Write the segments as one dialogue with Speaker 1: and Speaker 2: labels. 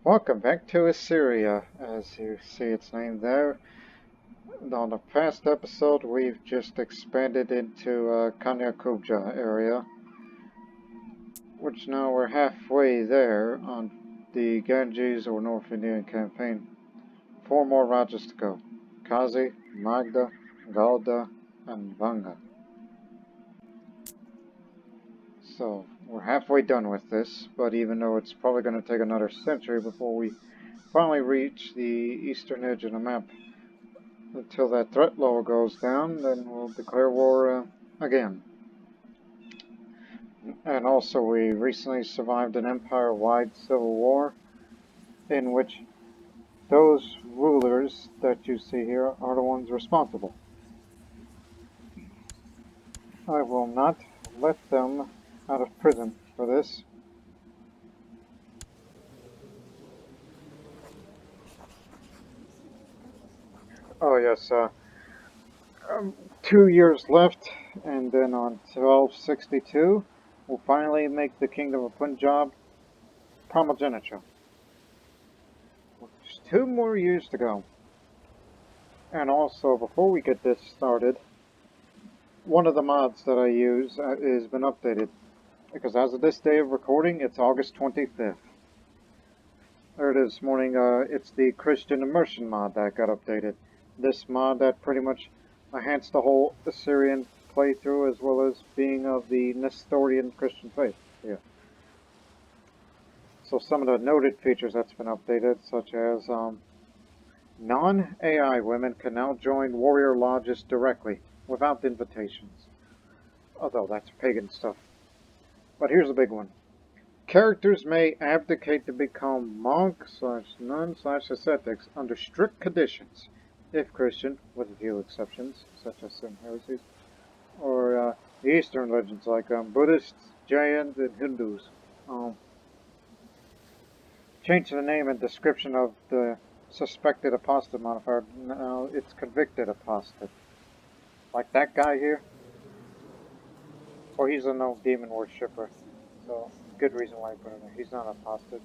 Speaker 1: Welcome back to Assyria. As you see its name there. On the past episode, we've just expanded into Kanyakubja area, which now we're halfway there on the Ganges or North Indian campaign. 4 more Rajas to go. Kazi, Magda, Galda, and Vanga. So, we're halfway done with this, but even though it's probably going to take another century before we finally reach the eastern edge of the map, until that threat level goes down, then we'll declare war again. And also, we recently survived an empire-wide civil war in which those rulers that you see here are the ones responsible. I will not let them out of prison for this. Oh yes, 2 years left, and then on 1262, we'll finally make the Kingdom of Punjab primogeniture. Just 2 more years to go. And also, before we get this started, one of the mods that I use has been updated. Because as of this day of recording, it's August 25th. There it is this morning. It's the Christian Immersion mod that got updated. This mod that pretty much enhanced the whole Assyrian playthrough as well as being of the Nestorian Christian faith. Yeah. So some of the noted features that's been updated, such as non-AI women can now join warrior lodges directly, without invitations. Although that's pagan stuff. But here's the big one. Characters may abdicate to become monk/nun/ascetics under strict conditions, if Christian, with a few exceptions, such as some heresies, or the Eastern religions like Buddhists, Jains, and Hindus. Change the name and description of the suspected apostate modifier. Now it's convicted apostate. Like that guy here. Or he's a no demon worshipper. So, good reason why I put him there. He's not an apostate.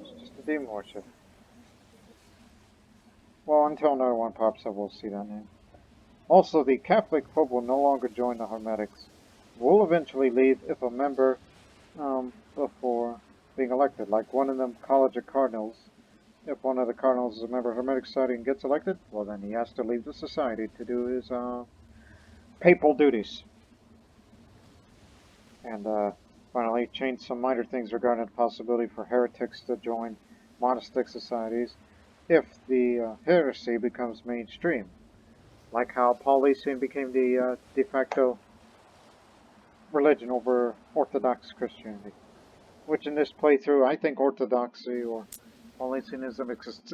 Speaker 1: He's just a demon worshipper. Well, until another one pops up, we'll see that name. Also, the Catholic Pope will no longer join the Hermetics. Will eventually leave if a member, before being elected. Like one of them College of Cardinals. If one of the Cardinals is a member of Hermetic Society and gets elected, well then he has to leave the society to do his, papal duties. And, finally, change some minor things regarding the possibility for heretics to join monastic societies if the heresy becomes mainstream. Like how Paulician became the de facto religion over Orthodox Christianity. Which in this playthrough, I think Orthodoxy or Paulicianism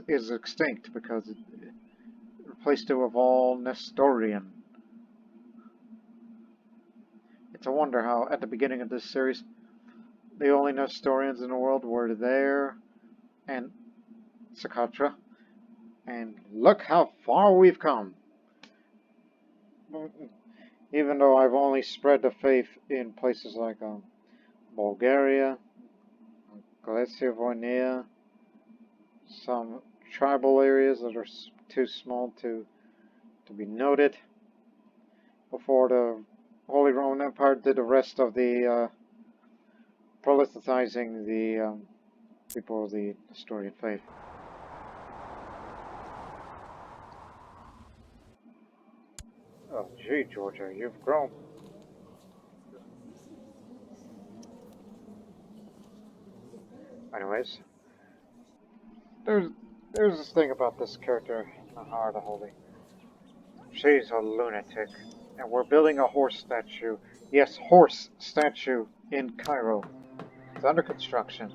Speaker 1: is extinct because it replaced it with all Nestorian. It's a wonder how, at the beginning of this series, the only Nestorians in the world were there and CK2. And look how far we've come. Even though I've only spread the faith in places like Bulgaria, Galicia, some tribal areas that are too small to be noted, before the Holy Roman Empire did the rest of the proselytizing the people of the Nestorian faith. Oh, gee, Georgia, you've grown. Anyways, there's this thing about this character, Nahara the Holy. She's a lunatic, and we're building a horse statue. Yes, horse statue in Cairo. It's under construction.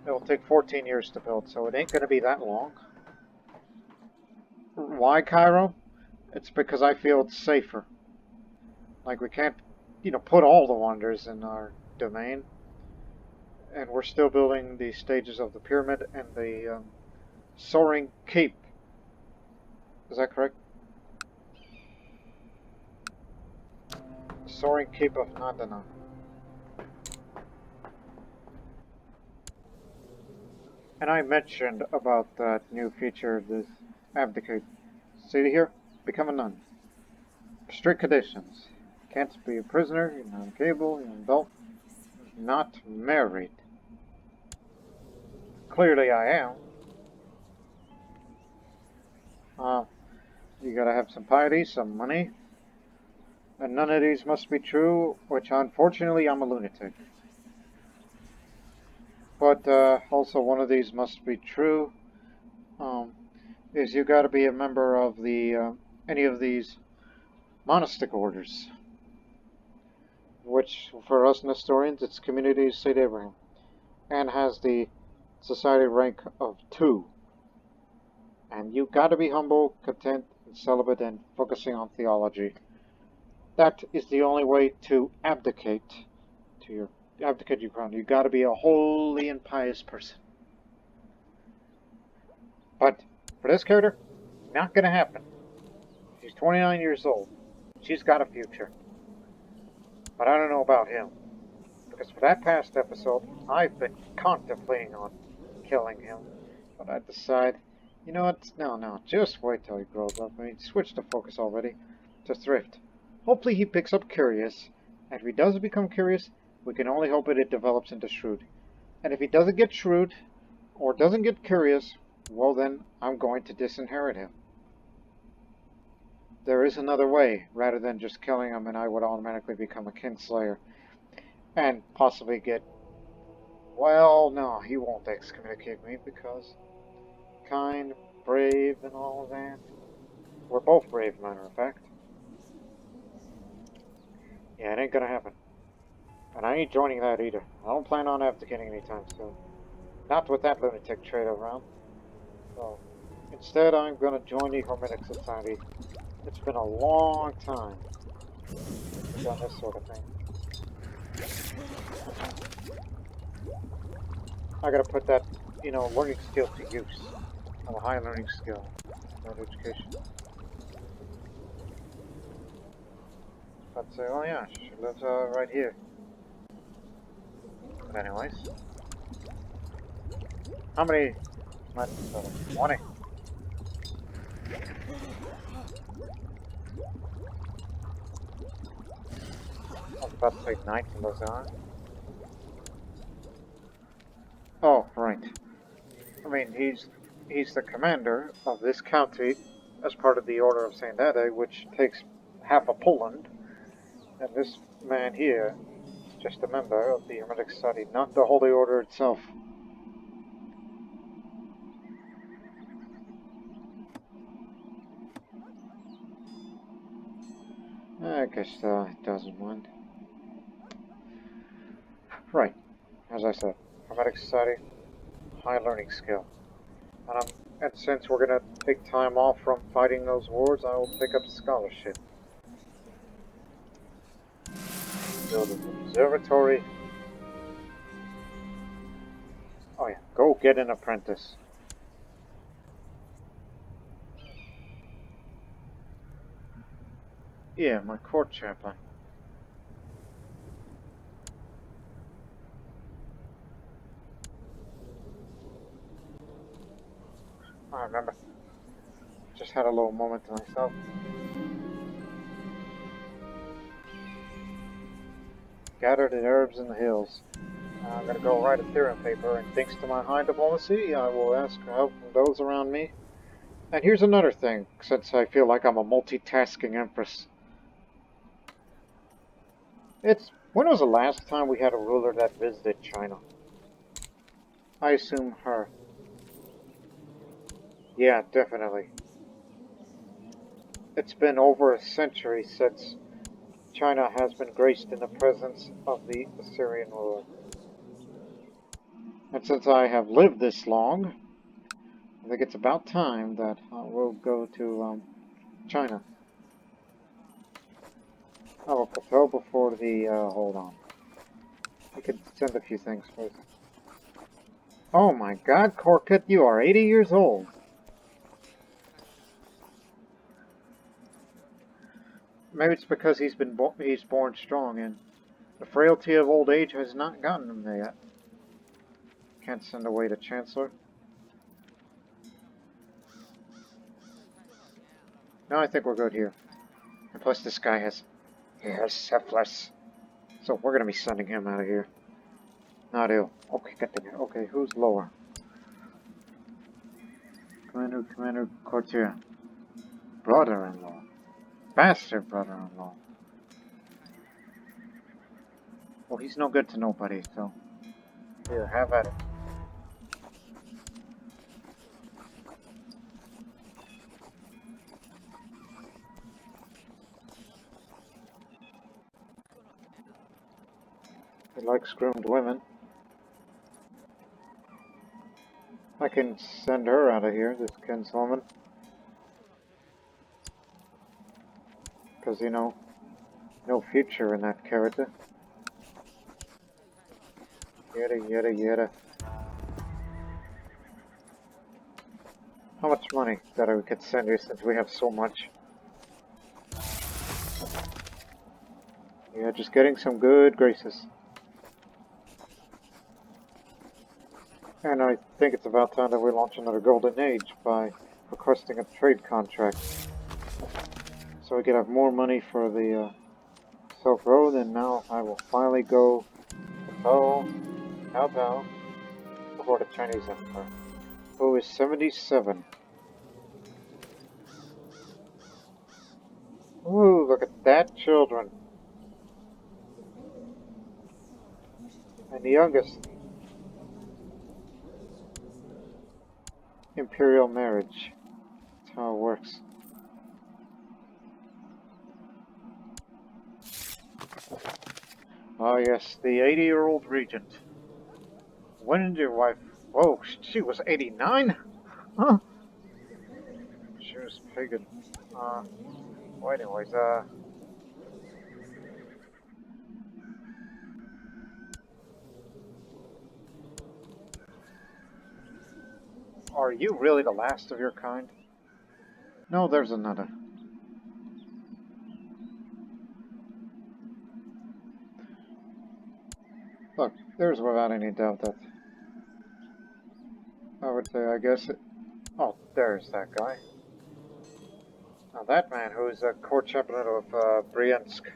Speaker 1: It'll take 14 years to build, so it ain't gonna be that long. Why Cairo? It's because I feel it's safer. Like, we can't, put all the wonders in our domain. And we're still building the stages of the pyramid and the soaring keep. Is that correct? The soaring keep of Nadana. And I mentioned about that new feature, this abdicate. See here? Become a nun. Strict conditions. Can't be a prisoner, you're not a cable, you're an adult, not married. Clearly I am. You gotta have some piety, some money, and none of these must be true, which unfortunately I'm a lunatic. But also one of these must be true, is you gotta be a member of the any of these monastic orders, which for us Nestorians it's Community of St. Abraham, and has the society rank of 2. And you gotta be humble, content, and celibate, and focusing on theology. That is the only way to abdicate your crown. You gotta be a holy and pious person. But for this character, not gonna happen. She's 29 years old. She's got a future. But I don't know about him. Because for that past episode, I've been contemplating on killing him. But I decide, you know what? No, just wait till he grows up. I mean, switch the focus already to Thrift. Hopefully he picks up Curious, and if he does become Curious, we can only hope it develops into Shrewd. And if he doesn't get Shrewd, or doesn't get Curious, well then, I'm going to disinherit him. There is another way, rather than just killing him and I would automatically become a Kinslayer. And possibly get... Well, no, he won't excommunicate me because... kind, brave, and all of that. We're both brave, matter of fact. Yeah, it ain't gonna happen. And I ain't joining that either. I don't plan on abdicating anytime soon. Not with that lunatic trade around. So, instead I'm gonna join the Hermetic Society. It's been a long time since I've done this sort of thing. I gotta put that, learning skill to use. A high learning skill. Not education. I'd say, oh yeah, she lives right here. But anyways. How many months are there? 20. I was about to say 19 those are. Oh, right. I mean, he's the commander of this county as part of the Order of St. Ade, which takes half of Poland. And this man here is just a member of the Hermetic Society, not the Holy Order itself. I guess it doesn't mind. Right. As I said, Hermetic Society, high learning skill. And since we're going to take time off from fighting those wars, I will pick up scholarship. Build an observatory. Oh yeah, go get an apprentice. Yeah, my court chaplain. I remember. Just had a little moment to myself. Gathered the herbs in the hills. I'm gonna go write a theorem paper, and thanks to my high diplomacy, I will ask for help from those around me. And here's another thing, since I feel like I'm a multitasking empress. When was the last time we had a ruler that visited China? I assume her. Yeah, definitely. It's been over a century since China has been graced in the presence of the Assyrian ruler. And since I have lived this long, I think it's about time that we'll go to China. Oh, a plateau before the, hold on. We could send a few things first. Oh my god, Korkut, you are 80 years old. Maybe it's because he's born strong and the frailty of old age has not gotten him there yet. Can't send away the Chancellor. No, I think we're good here. And plus this guy has syphilis. So we're gonna be sending him out of here. Not ill. Okay, get the okay, who's lower? Commander Courtier. Brother-in-law. Bastard brother-in-law. Well, he's no good to nobody, so... Here, have at it. He likes groomed women. I can send her out of here, this kinswoman. Because, you know, no future in that character. Yada, yada, yada. How much money that I could send you since we have so much? Yeah, just getting some good graces. And I think it's about time that we launch another golden age by requesting a trade contract. So we could have more money for the Silk Road, and now I will finally go Bao before the Chinese Emperor, who is 77. Ooh, look at that, children. And the youngest, imperial marriage. That's how it works. Oh yes, the 80-year-old regent. When did your wife... Whoa, she was 89? Huh? She was pagan. Well anyways, are you really the last of your kind? No, there's another. Look, there's without any doubt that... I would say, I guess it... Oh, there's that guy. Now that man who's a court chaplain of Briansk.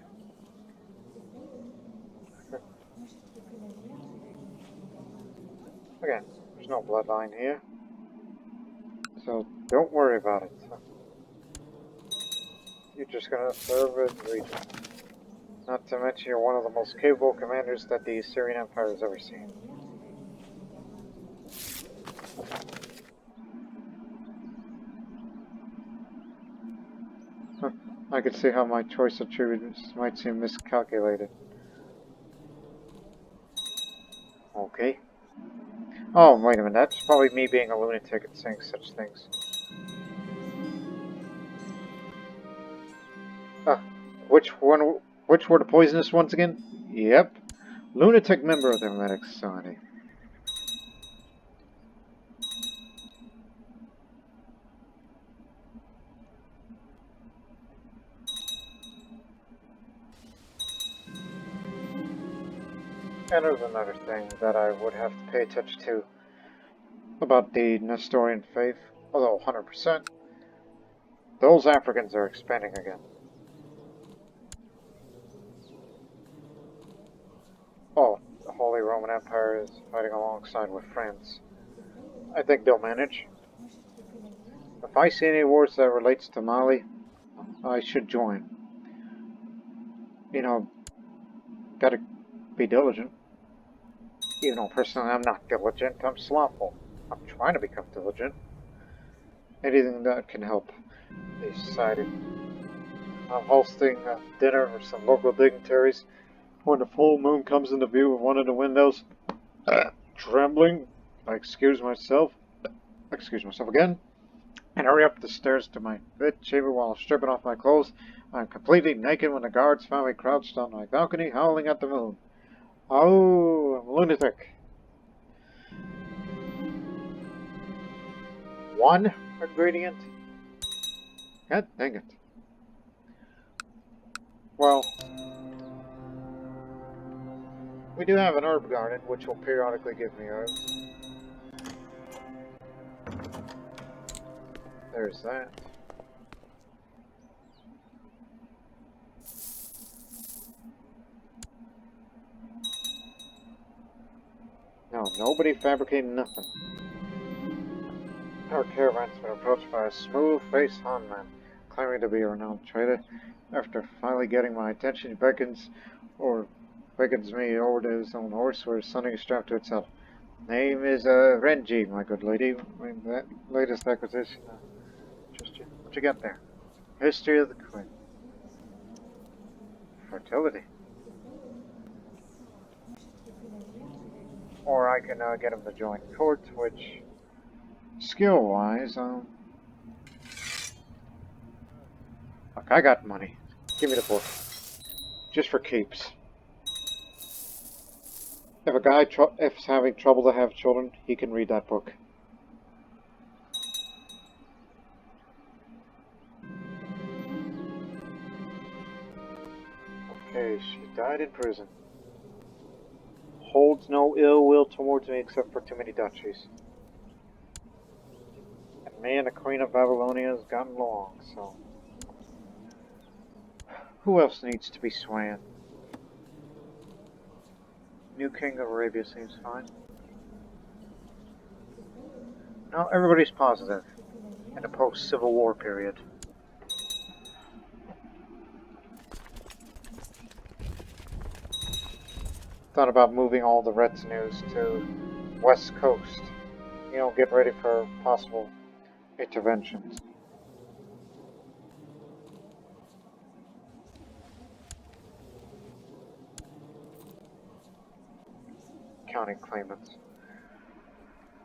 Speaker 1: Again, there's no bloodline here. So don't worry about it. You're just gonna serve in the region. Not to mention you're one of the most capable commanders that the Assyrian Empire has ever seen. Huh. I could see how my choice of tributes might seem miscalculated. Okay. Oh, wait a minute, that's probably me being a lunatic and saying such things. Which were the poisonous ones again? Yep. Lunatic member of the Hermetic Society. And there's another thing that I would have to pay attention to about the Nestorian faith, although 100%, those Africans are expanding again. Oh, the Holy Roman Empire is fighting alongside with France. I think they'll manage. If I see any wars that relates to Mali, I should join. You know, gotta be diligent. Even though personally I'm not diligent, I'm slothful. I'm trying to become diligent. Anything that can help the society. I'm hosting a dinner for some local dignitaries. When the full moon comes into view of one of the windows, trembling, I excuse myself again, and hurry up the stairs to my bedchamber while stripping off my clothes. I'm completely naked when the guards found me crouched on my balcony, howling at the moon. Oh, I'm a lunatic. One ingredient? God dang it. Well, we do have an herb garden, which will periodically give me herbs. There's that. No, nobody fabricating nothing. Our caravan's been approached by a smooth-faced Hanman, claiming to be a renowned trader. After finally getting my attention, he beckons me over to his own horse, where something is strapped to itself. Name is Renji, my good lady. I mean, that latest acquisition. What you got there? History of the Queen. Fertility. Or I can get him to join court, which, skill-wise, look, I got money. Give me the book. Just for keeps. If a guy is having trouble to have children, he can read that book. Okay, she died in prison. Holds no ill will towards me except for too many duchies. And me and the Queen of Babylonia has gotten along, so... Who else needs to be swaying? New King of Arabia seems fine. No, everybody's positive. In the post-Civil War period. Thought about moving all the retinues to West Coast. You know, get ready for possible interventions. Counting claimants.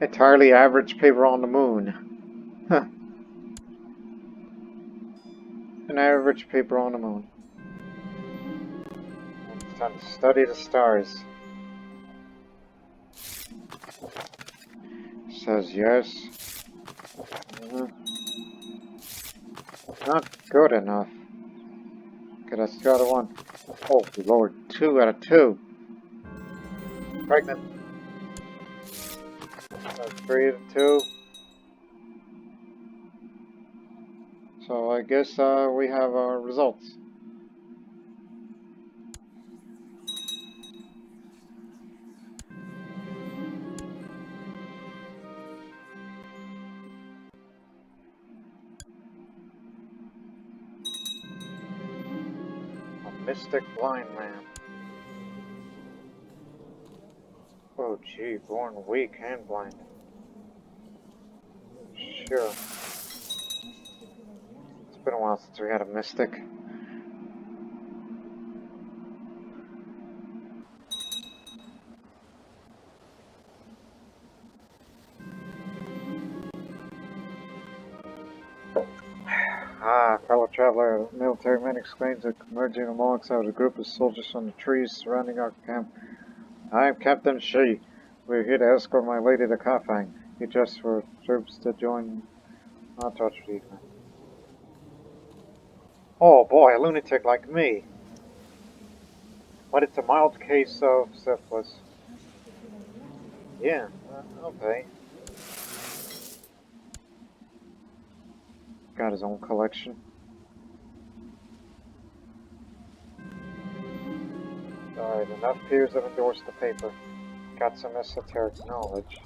Speaker 1: Entirely average paper on the moon. Huh. An average paper on the moon. It's time to study the stars. Says yes. Not good enough. Okay, that's 2 out of 1. Oh, Lord. 2 out of 2. Pregnant. 3 out of 2. So I guess we have our results. A mystic blind man. Oh gee, born weak and blind. Sure. It's been a while since we had a mystic. Fellow traveler, military man explains that emerging alongside a group of soldiers from the trees surrounding our camp. I am Captain Shi. We are here to escort my lady to Kafang. He gests for troops to join our touch with evening. Oh boy, a lunatic like me. But it's a mild case of syphilis. Yeah, okay. Got his own collection. Alright, enough peers have endorsed the paper. Got some esoteric knowledge.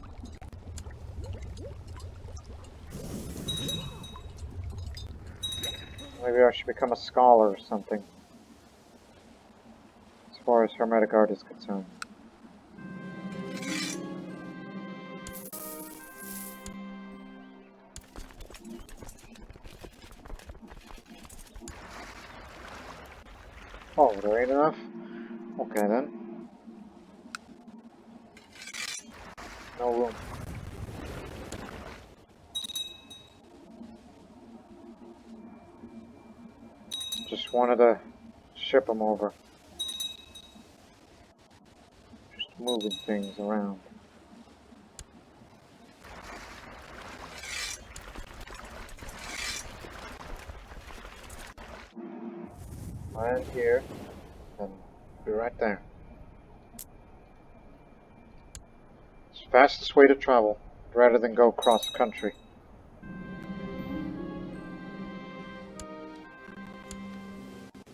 Speaker 1: Maybe I should become a scholar or something. As far as Hermetic art is concerned. Oh, there ain't enough? Okay then. No room. Just wanted to ship them over. Just moving things around. Land here, and be right there. It's the fastest way to travel, rather than go cross country.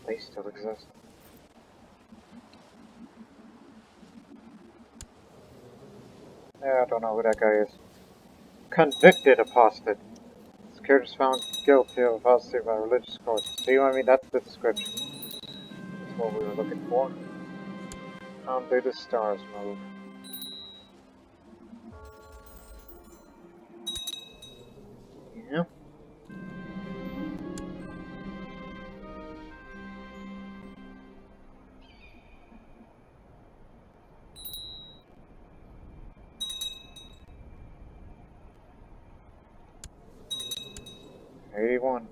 Speaker 1: They still exist. Yeah, I don't know who that guy is. Convicted apostate. Scared is found guilty of apostasy by religious courts. See what I mean? That's the description. That's what we were looking for. Found through the stars move. Yeah. '81.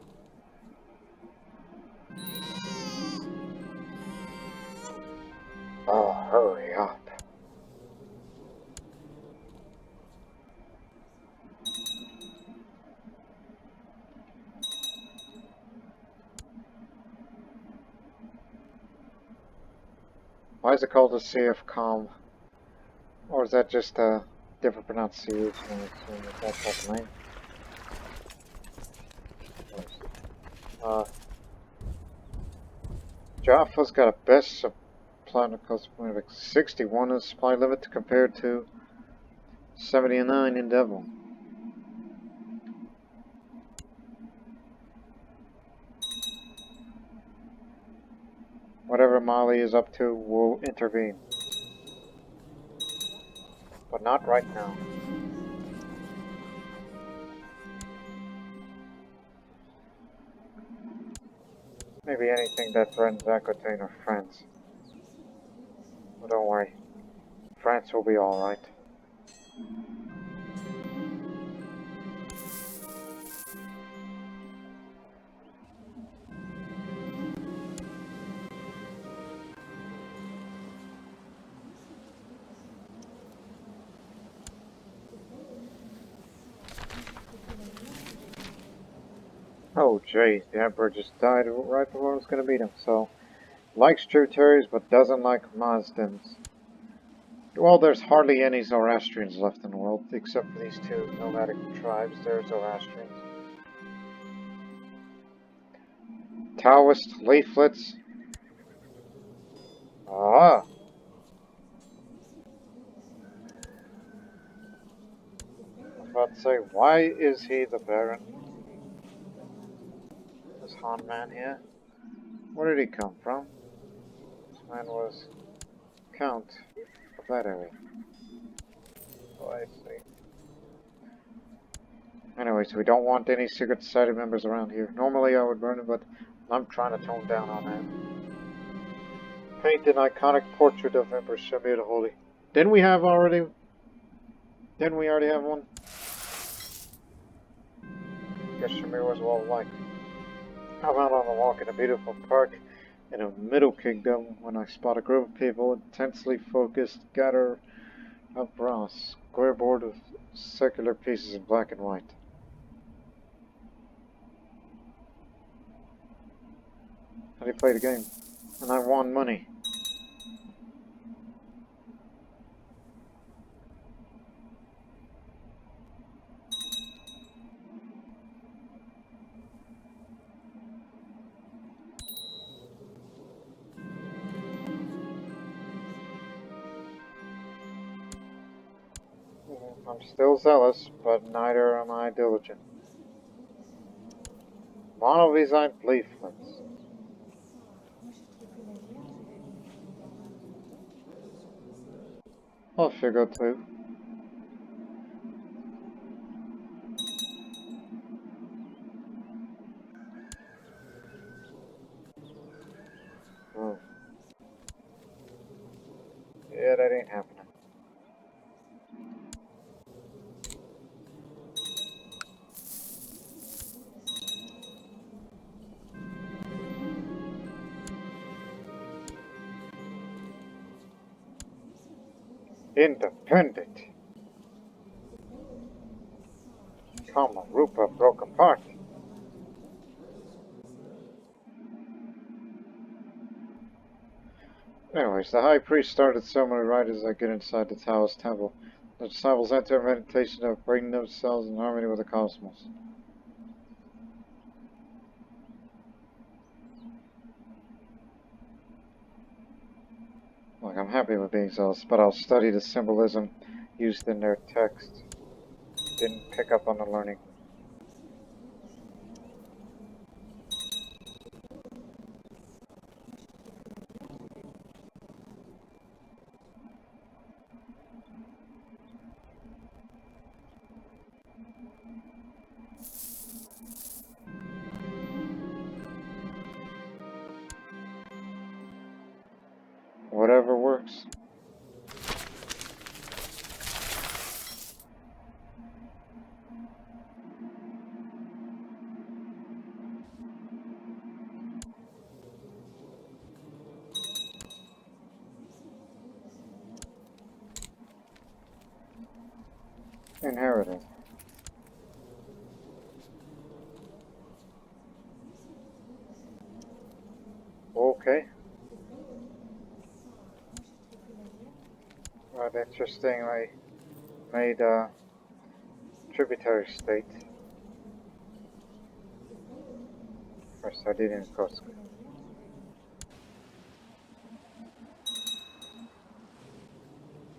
Speaker 1: Oh, hurry up. Why is it called the Sea of Calm? Or is that just a different pronunciation? I assume that that's not the name. Uh, Jaffa's got a best supply cost of 61 is supply limit compared to 79 in Devil. Whatever Mali is up to will intervene. But not right now. Maybe anything that threatens Aquitaine or France. But don't worry. France will be alright. Oh jeez, the Emperor just died right before I was gonna beat him, so likes tributaries but doesn't like Mazdans. Well, there's hardly any Zoroastrians left in the world, except for these two nomadic tribes. They're Zoroastrians. Taoist leaflets. Ah! I was about to say, why is he the Baron? This Han man here? Where did he come from? This man was Count of that area. Oh, I see. Anyways, we don't want any Secret Society members around here. Normally I would burn them, but I'm trying to tone down on that. Paint an iconic portrait of Empress Shamir the Holy. Didn't we already have one? Guess Shamir was well liked. I'm out on a walk in a beautiful park in a Middle Kingdom when I spot a group of people intensely focused gather up around a square board with circular pieces in black and white. How do you play the game? And I won money. I'm still zealous, but neither am I diligent. Monovisite leaflets. I'll figure too. Oh. Yeah, that ain't happening. Independent. Kama Rupa broke apart. Anyways, the high priest started ceremony right as I get inside the Taoist temple. The disciples enter meditation of bringing themselves in harmony with the cosmos. Look, I'm happy with being zealous, but I'll study the symbolism used in their text. Didn't pick up on the learning. Whatever works. Inherited. Okay. But interestingly, made a tributary state. For Sardinian coast.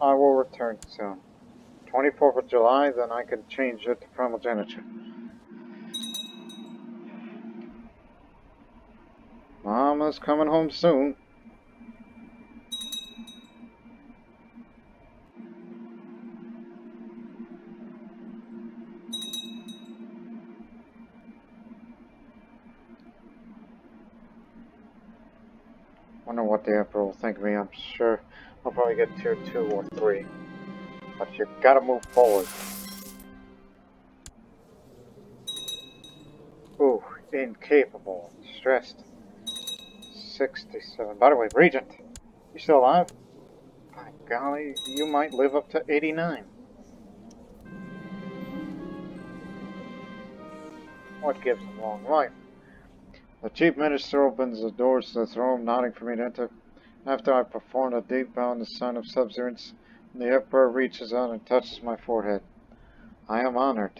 Speaker 1: I will return soon. 24th of July, then I can change it to primogeniture. Mama's coming home soon. Wonder what the Emperor will think of me. I'm sure I'll probably get tier 2 or 3. But you gotta move forward. Ooh, incapable. Stressed. 67. By the way, Regent, you still alive? By golly, you might live up to 89. What gives him long life? The Chief Minister opens the doors to the throne, nodding for me to enter. After I perform a deep bow in the sign of subservience, the Emperor reaches out and touches my forehead. I am honored.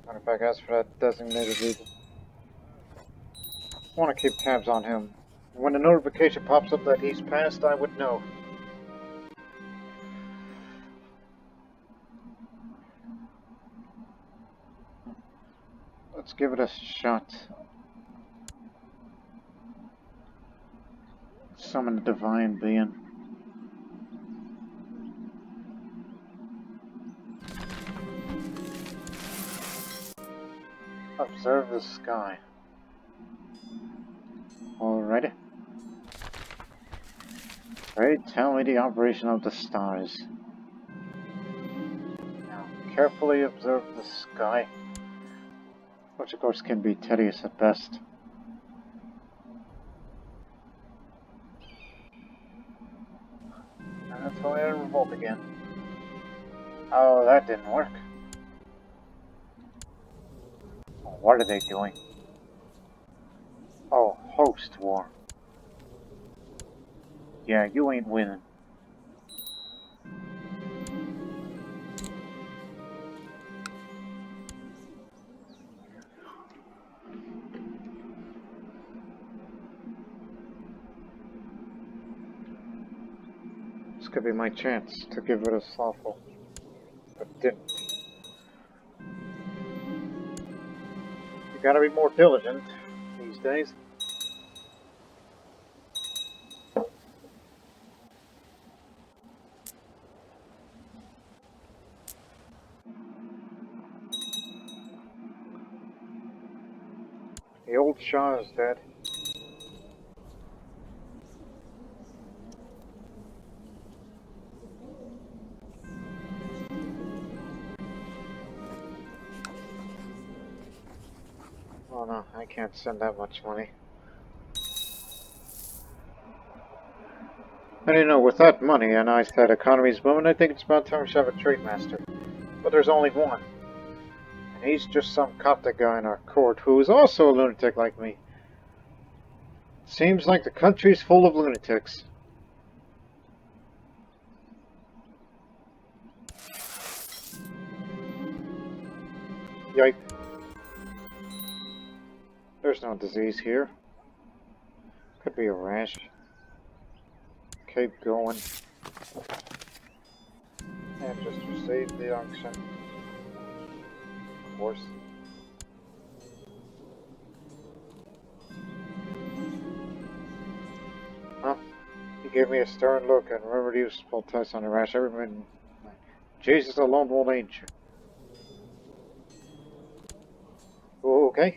Speaker 1: Matter of fact, as for that designated leader, I want to keep tabs on him. When the notification pops up that he's passed, I would know. Let's give it a shot. Summon a divine being. Observe the sky. Alrighty. Ready, tell me the operation of the stars. Now, carefully observe the sky, which of course can be tedious at best. And that's why I revolt again. Oh, that didn't work. What are they doing? Oh, host war. Yeah, you ain't winning. This could be my chance to give it a slothful, but didn't. You gotta be more diligent these days. The old Shah is dead. Oh no, I can't send that much money. And you know, with that money and that economy's booming, I think it's about time we should have a trade master. But there's only one. And he's just some Coptic guy in our court who is also a lunatic like me. Seems like the country's full of lunatics. Yikes. There's no disease here. Could be a rash. Keep going. And just receive the unction. Of course. Huh? He gave me a stern look and remembered to use full test on the rash. Everyone, Jesus alone won't aid you. Oh, okay.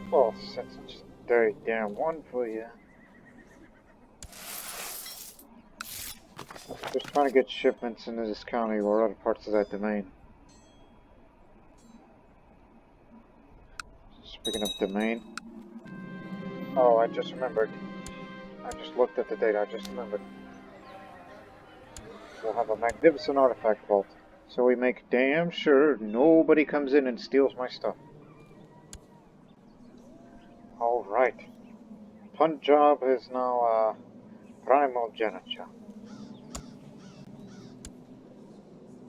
Speaker 1: Well, since it's very damn one for you. Just trying to get shipments into this county or other parts of that domain. Speaking of domain. Oh, I just remembered. I just looked at the date. I just remembered. We'll have a magnificent artifact vault. So we make damn sure nobody comes in and steals my stuff. Alright. Punjab is now, primogeniture.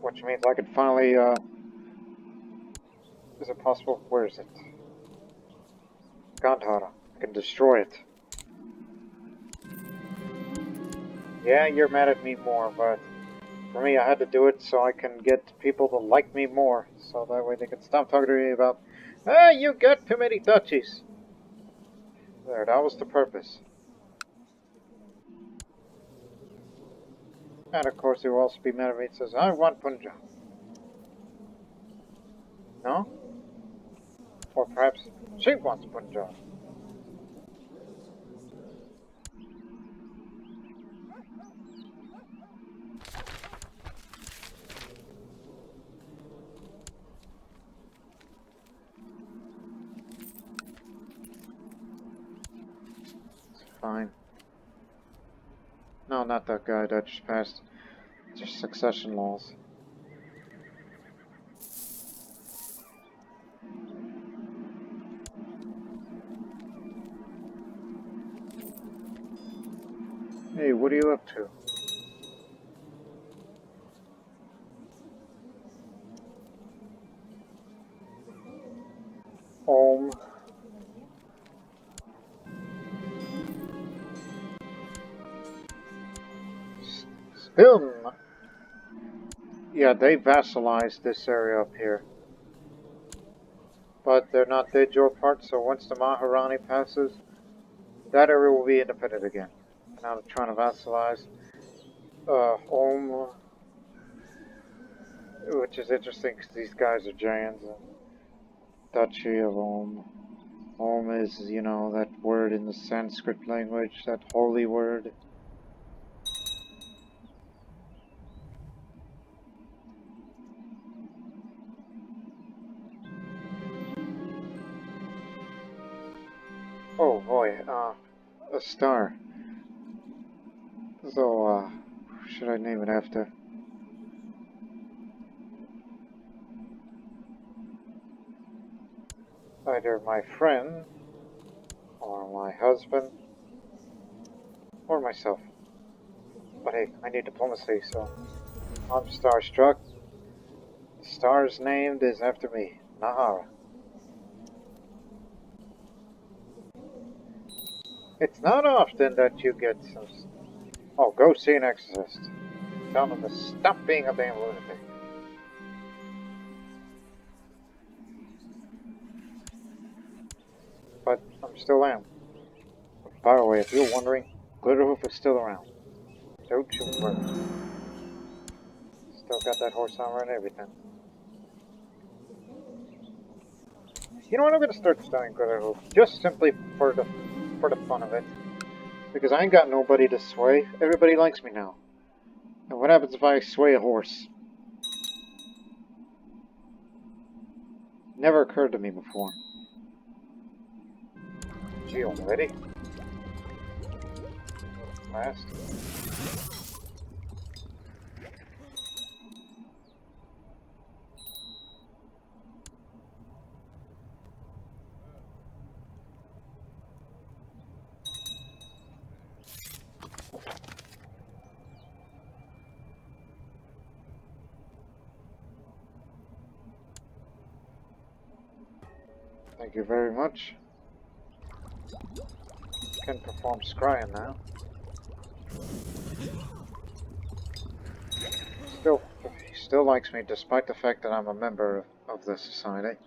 Speaker 1: Which means I could finally, is it possible? Where is it? Gandhara. I can destroy it. Yeah, you're mad at me more, but for me, I had to do it so I can get people to like me more. So that way they can stop talking to me about, ah, you got too many touchies. There, that was the purpose. And of course, he will also be mad at me and says, I want Punjab. No? Or perhaps she wants Punjab. It's fine. No, not that guy that just passed. Just succession laws. Hey, what are you up to? Still, yeah, they vassalized this area up here. But they're not did your part, so once the Maharani passes, that area will be independent again. Now they're trying to vassalize Om, which is interesting because these guys are Jains. Duchy of Om. Om is, you know, that word in the Sanskrit language, that holy word. Oh boy, a star. So, should I name it after? Either my friend, or my husband, or myself. But hey, I need diplomacy, so I'm starstruck. The star's named is after me, Nahara. It's not often that you get some... Oh, go see an exorcist. Tell them to stop being a damn lunatic. But I'm still am. By the way, if you're wondering, Glitterhoof is still around. Don't you worry. Still got that horse armor and everything. You know what? I'm gonna start studying Glitterhoof just simply for the fun of it, because I ain't got nobody to sway. Everybody likes me now. And what happens if I sway a horse? Never occurred to me before. Gee, already? Fast. Thank you very much. Can perform scrying now. He still likes me despite the fact that I'm a member of the society.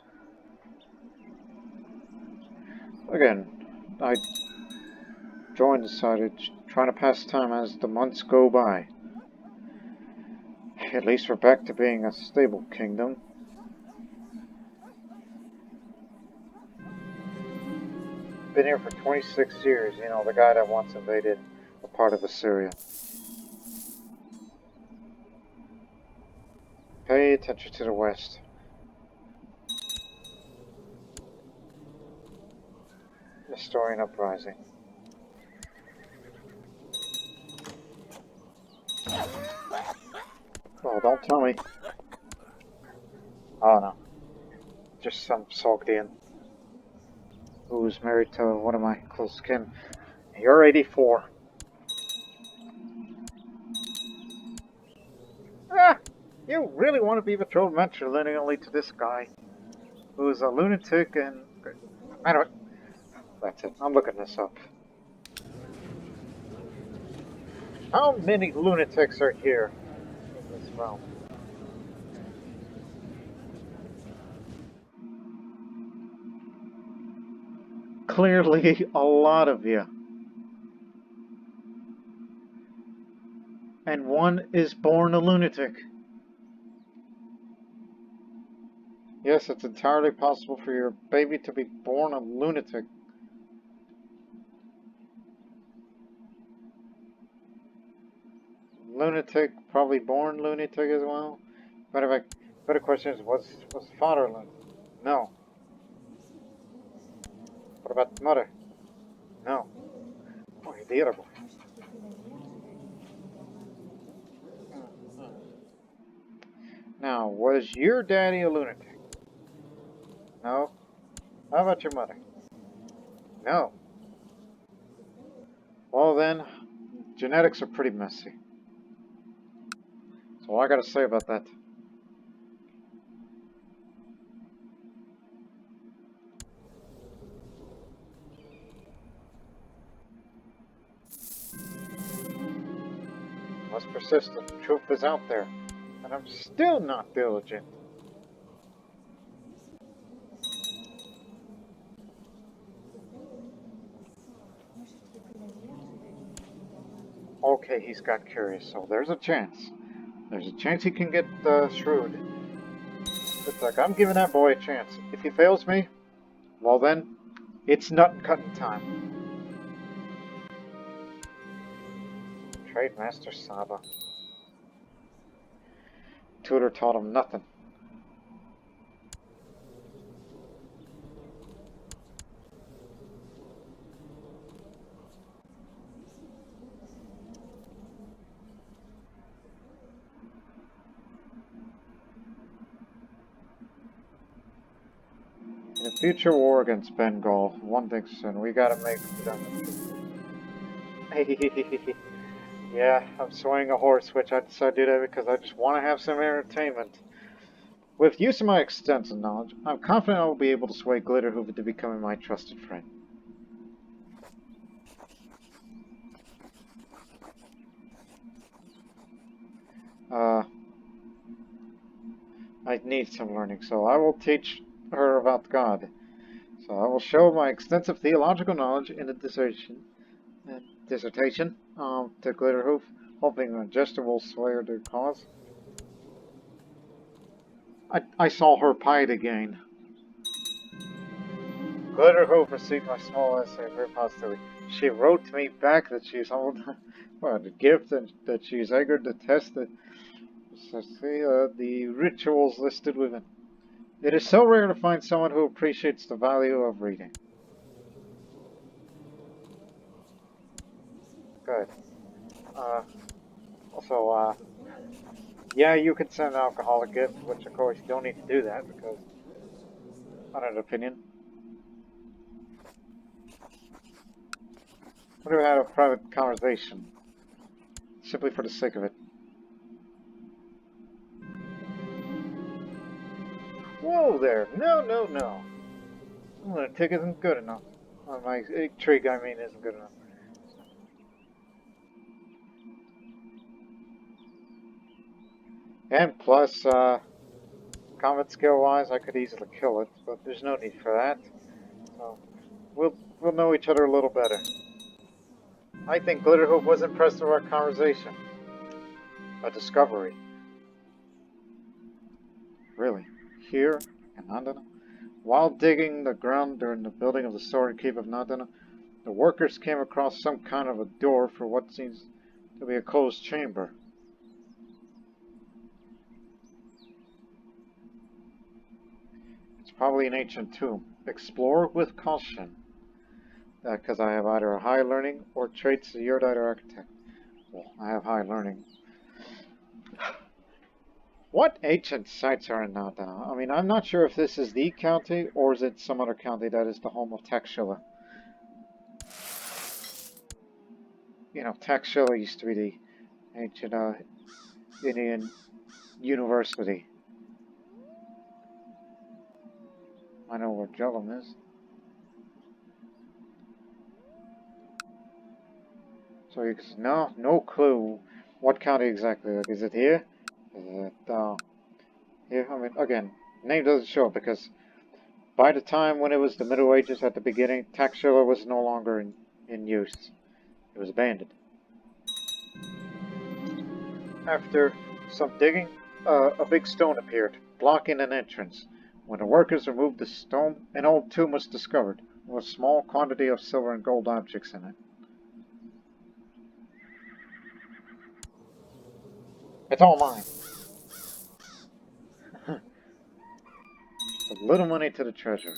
Speaker 1: Again, I joined the society trying to pass time as the months go by. At least we're back to being a stable kingdom. Been here for 26 years, you know, the guy that once invaded a part of Assyria. Pay attention to the west. Historian uprising. Oh, don't tell me. Oh no. Just some Sogdian who's married to one of my close kin. You're 84. Ah! You really want to be betrothed matrilineally to this guy who's a lunatic and... Anyway, that's it. I'm looking this up. How many lunatics are here in this realm? Clearly, a lot of you. And one is born a lunatic. Yes, it's entirely possible for your baby to be born a lunatic. Lunatic, probably born lunatic as well. Better question is, was the father lunatic? No. What about the mother? No. Oh, the other boy. Hmm. Now, was your daddy a lunatic? No. How about your mother? No. Well then, genetics are pretty messy. So all I gotta say about that. Must persist, the truth is out there. And I'm still not diligent. Okay, he's got curious, so there's a chance. There's a chance he can get shrewd. It's like, I'm giving that boy a chance. If he fails me, well then, it's nut and cutting time. Trade Master Saba. Tutor taught him nothing. In a future war against Bengal, one thing's certain, we gotta make them. Yeah, I'm swaying a horse, which I decided to do that because I just want to have some entertainment. With use of my extensive knowledge, I'm confident I will be able to sway Glitterhoof into becoming my trusted friend. I need some learning, so I will teach her about God. So I will show my extensive theological knowledge in the dissertation to Glitterhoof, hoping the gesture will sway her to cause. I saw her piety again. Glitterhoof received my small essay very positively. She wrote to me back that she's humbled by the gift and that she's eager to test the rituals listed within. It is so rare to find someone who appreciates the value of reading. Good. Also, yeah, you can send an alcoholic gift, which of course you don't need to do that because, I don't have an opinion. What if we had a private conversation? Simply for the sake of it. Whoa there! No, no, no! Lunatic isn't good enough. My trig, I mean, isn't good enough. And plus, combat skill wise, I could easily kill it, but there's no need for that. So we'll know each other a little better. I think Glitterhoof was impressed with our conversation. A discovery. Really? Here in Nandana? While digging the ground during the building of the storage keep of Nandana, the workers came across some kind of a door for what seems to be a closed chamber. It's probably an ancient tomb. Explore with caution. Because I have either a high learning or traits of erudite or architect. Well, I have high learning. What ancient sites are in Nandana? I mean, I'm not sure if this is the county or is it some other county that is the home of Takshila. You know, Takshila used to be the ancient Indian university. I know where Jhelum is. So you can, no clue what county exactly. Like, is it here? Is it here? I mean, again, name doesn't show because by the time when it was the Middle Ages at the beginning, Takshila was no longer in use. It was abandoned. After some digging, a big stone appeared, blocking an entrance. When the workers removed the stone, an old tomb was discovered, with a small quantity of silver and gold objects in it. It's all mine. Put little money to the treasury.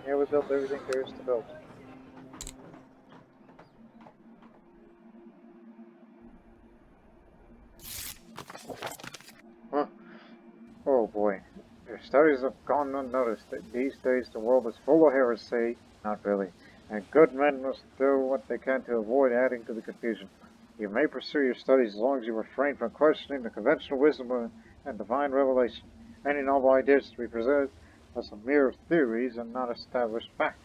Speaker 1: Yeah, we built everything there is to build. Huh? Oh boy. Your studies have gone unnoticed. These days the world is full of heresy. Not really. And good men must do what they can to avoid adding to the confusion. You may pursue your studies as long as you refrain from questioning the conventional wisdom and divine revelation. Any novel ideas to be presented as mere theories and not established fact.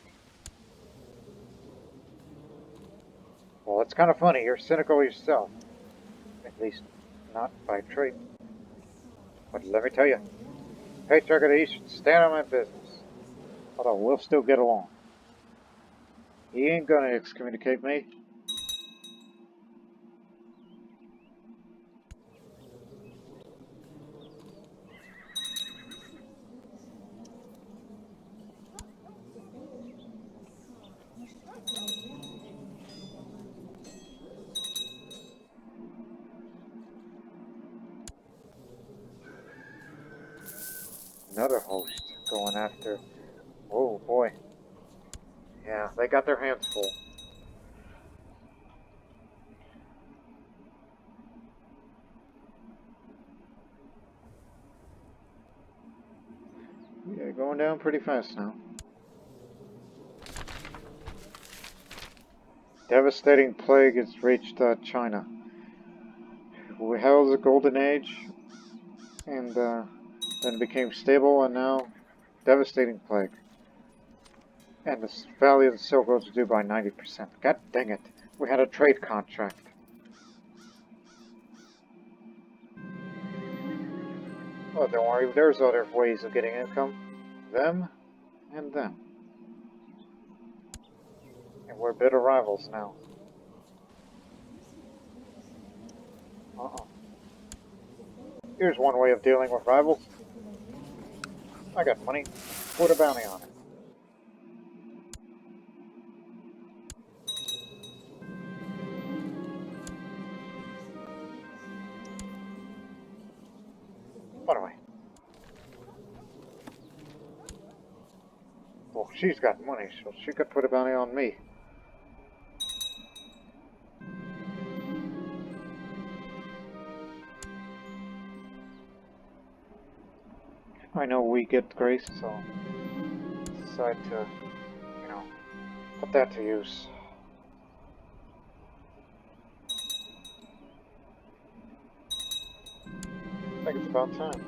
Speaker 1: Well, it's kind of funny. You're cynical yourself. At least, not by trait. But let me tell you, Patriarch of the East should stand on my business. Although we'll still get along. He ain't gonna excommunicate me. Another host going after. Oh boy. Yeah, they got their hands full. Yeah, going down pretty fast now. Devastating plague has reached China. We held the golden age, and then became stable, and now devastating plague. And the value of the silver was due by 90%. God dang it! We had a trade contract. Oh, don't worry. There's other ways of getting income. Them and them. And we're bitter rivals now. Uh-uh. Here's one way of dealing with rivals. I got money. Put a bounty on it. By the way. Well, she's got money, so she could put a bounty on me. I know we get grace, so decide to, you know, Put that to use. I think it's about time.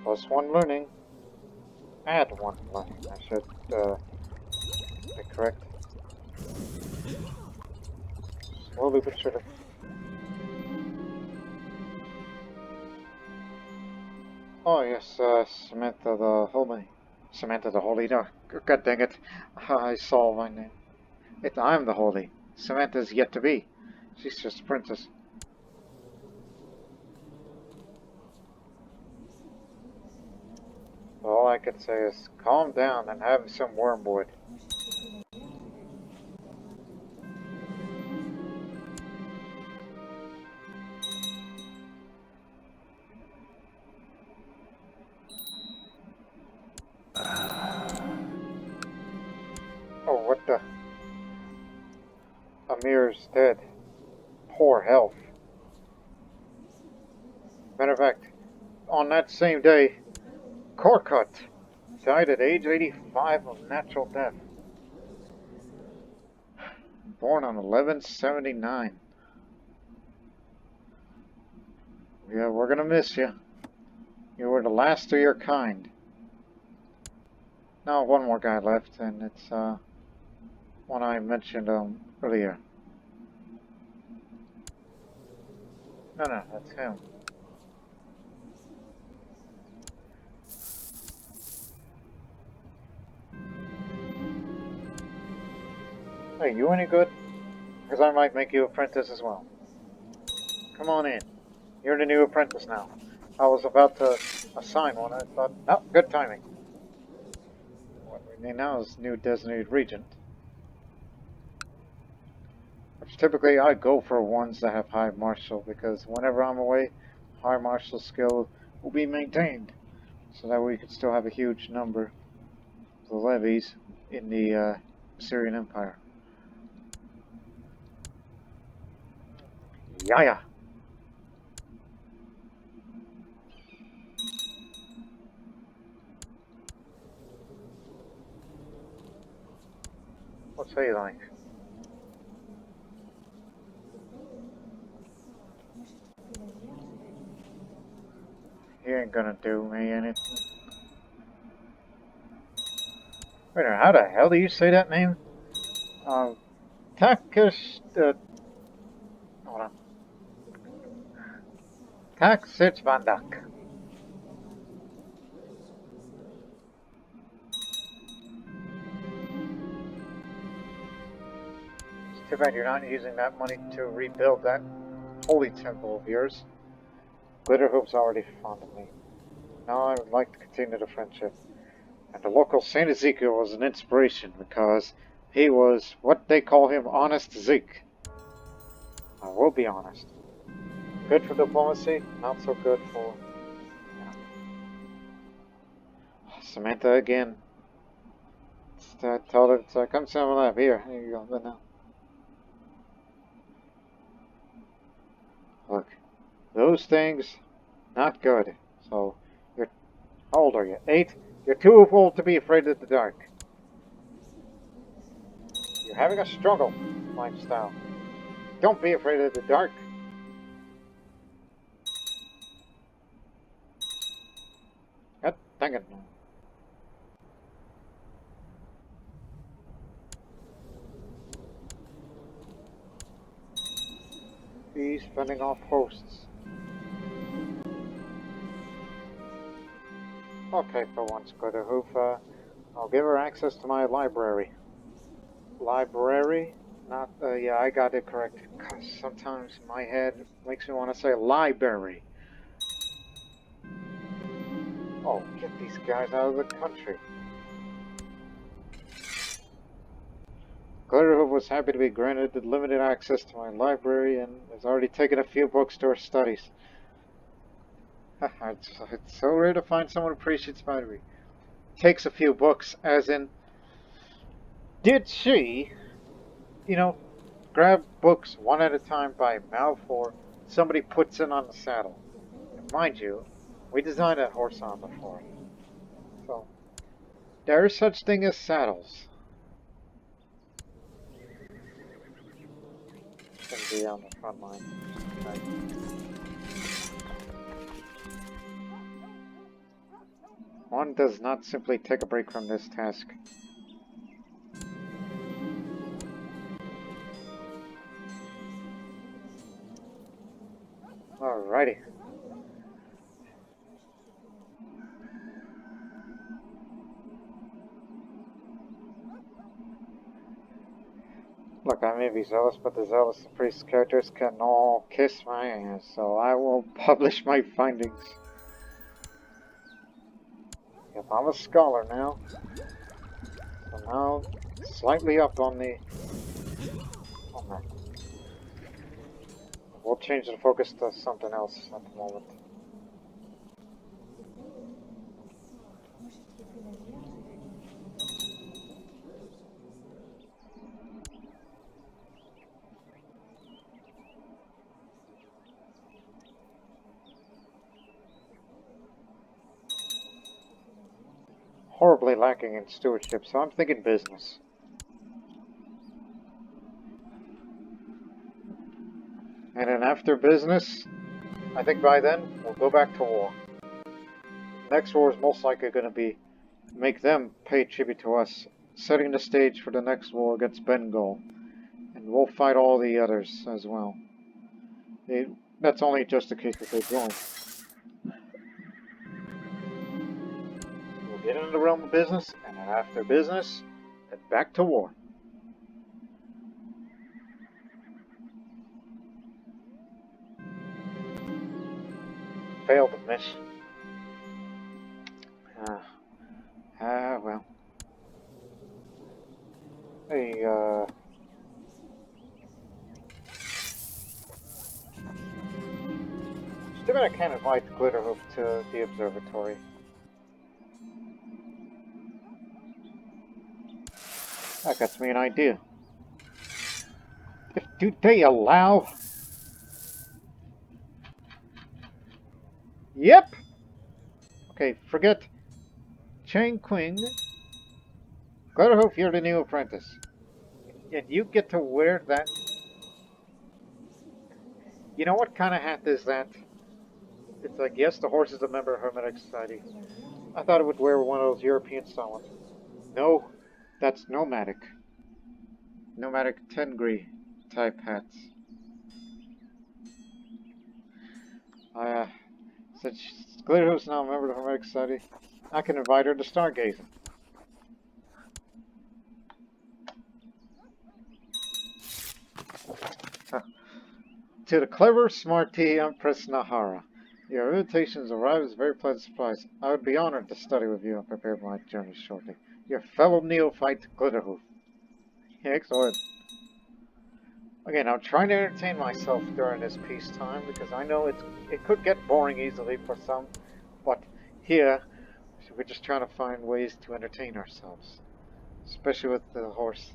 Speaker 1: Plus one learning. Add one learning. I should be correct. Slowly but surely. Oh yes, Samantha the Holy. Samantha the Holy. No, God dang it. I saw my name. I'm the Holy. Samantha's yet to be. She's just a princess. All I can say is calm down and have some wormwood. Oh, what the? Amir's dead. Poor health. Matter of fact, on that same day, Korkut died at age 85 of natural death. Born on 1179. Yeah, we're gonna miss you. You were the last of your kind. Now one more guy left, and it's one I mentioned earlier. No, that's him. Hey, you any good? Because I might make you apprentice as well. Come on in. You're the new apprentice now. I was about to assign one. I thought, oh, good timing. What we need now is new designated regent. Which typically I go for ones that have high martial because whenever I'm away, high martial skill will be maintained. So that we can still have a huge number of the levies in the Assyrian Empire. Yaya! What's he like? He ain't gonna do me anything. Wait a minute, how the hell do you say that name? Takish... hold on. Taksich It's too bad you're not using that money to rebuild that holy temple of yours. Glitterhoop's already fond of me. Now I would like to continue the friendship. And the local Saint Ezekiel was an inspiration because he was what they call him honest Zeke. I will be honest. Good for diplomacy, not so good for Samantha again. Tell her to come to my lab. Here you go. Now. Look, those things, not good. So, you're, how old are you? 8? You're too old to be afraid of the dark. You're having a struggle lifestyle. Don't be afraid of the dark. God dang it. He's fending off hosts. Okay, for once, Glitterhoof, I'll give her access to my library. Library? Not, yeah, I got it correct. 'Cause sometimes my head makes me want to say library. Oh, get these guys out of the country. Glitterhoof was happy to be granted limited access to my library and has already taken a few books to her studies. It's so rare to find someone who appreciates spidery. Takes a few books, as in, did she, you know, grab books one at a time by mouth or somebody puts in on the saddle? And mind you, we designed that horse on before. So, There is such thing as saddles. Shouldn't be on the front line. Okay. One does not simply take a break from this task. Alrighty. Look, I may be zealous, but the zealous priest characters can all kiss my ass, so I will publish my findings. Yep, I'm a scholar now. So now, slightly up on the... Oh no. We'll change the focus to something else at the moment. Horribly lacking in stewardship, so I'm thinking business. And then after business, I think by then, we'll go back to war. Next war is most likely going to be make them pay tribute to us, setting the stage for the next war against Bengal. And we'll fight all the others as well. That's only just in case if they join. We'll get into the realm of business, and then after business, then back to war. Failed the mission. Well. Hey, Too bad I can't invite Glitterhoof to the observatory. That gets me an idea. Do they allow... Yep! Okay, forget Chang Qing. Glitterhoof, you're the new apprentice. And you get to wear that... You know what kind of hat is that? It's like, yes, the horse is a member of Hermetic Society. I thought it would wear one of those European style ones. No, that's nomadic. Nomadic Tengri type hats. Since Glitterhoof's now a member of the Hermetic Society, I can invite her to stargazing. To the clever, smarty Empress Nahara. Your invitation has arrived as a very pleasant surprise. I would be honored to study with you and prepare for my journey shortly. Your fellow neophyte, Glitterhoof. Excellent. Again, I'm trying to entertain myself during this peacetime because I know it could get boring easily for some, but here we're just trying to find ways to entertain ourselves, especially with the horse.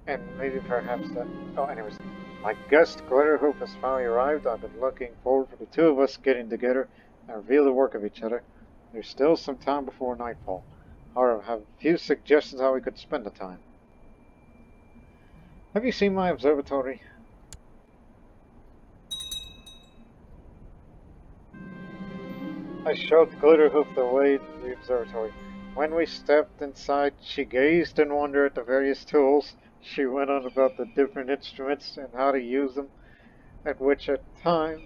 Speaker 1: And maybe perhaps that... Oh, anyways. My guest, Glitterhoof, has finally arrived. I've been looking forward for the two of us getting together and reveal the work of each other. There's still some time before nightfall. However, I have a few suggestions how we could spend the time. Have you seen my observatory? I showed Glitterhoof the way to the observatory. When we stepped inside, she gazed in wonder at the various tools. She went on about the different instruments and how to use them, at which at times,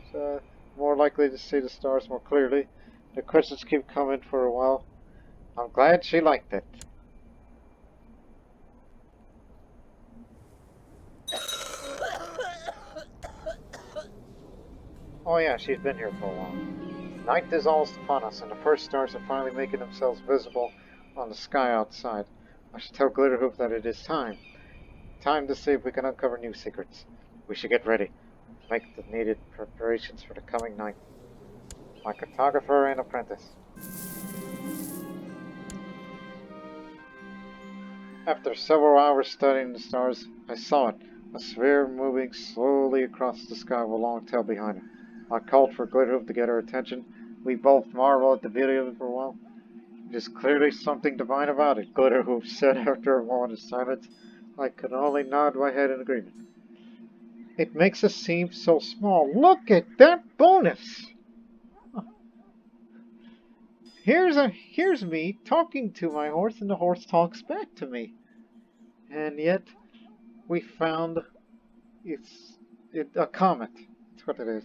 Speaker 1: more likely to see the stars more clearly. The questions keep coming for a while. I'm glad she liked it. Oh yeah, she's been here for a while. Night is almost upon us, and the first stars are finally making themselves visible on the sky outside. I should tell Glitterhoof that it is time. Time to see if we can uncover new secrets. We should get ready. Make the needed preparations for the coming night. My cartographer and apprentice. After several hours studying the stars, I saw it. a sphere moving slowly across the sky with a long tail behind it. I called for Glitterhoof to get her attention. We both marveled at the video of it for a while. There's clearly something divine about it, Glitterhoof said after a moment of silence. I could only nod my head in agreement. It makes us seem so small. Look at that bonus! Here's me talking to my horse, and the horse talks back to me. And yet, we found it's a comet. That's what it is.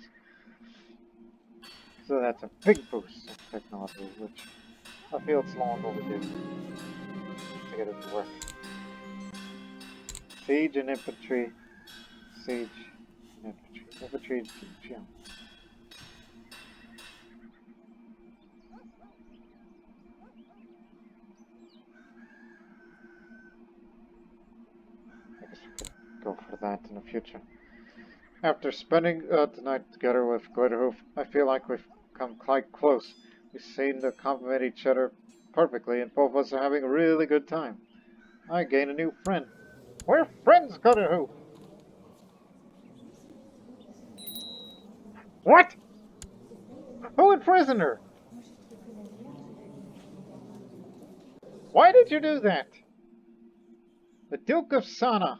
Speaker 1: So that's a big boost in technology, which I feel it's long overdue to get it to work. Siege and infantry. Siege and infantry. Infantry and siege, yeah. I guess we could go for that in the future. After spending the night together with Glitterhoof, I feel like we've come quite close. We seem to complement each other perfectly, and both of us are having a really good time. I gained a new friend. We're friends, Glitterhoof! What? Who imprisoned her? Why did you do that? The Duke of Sana.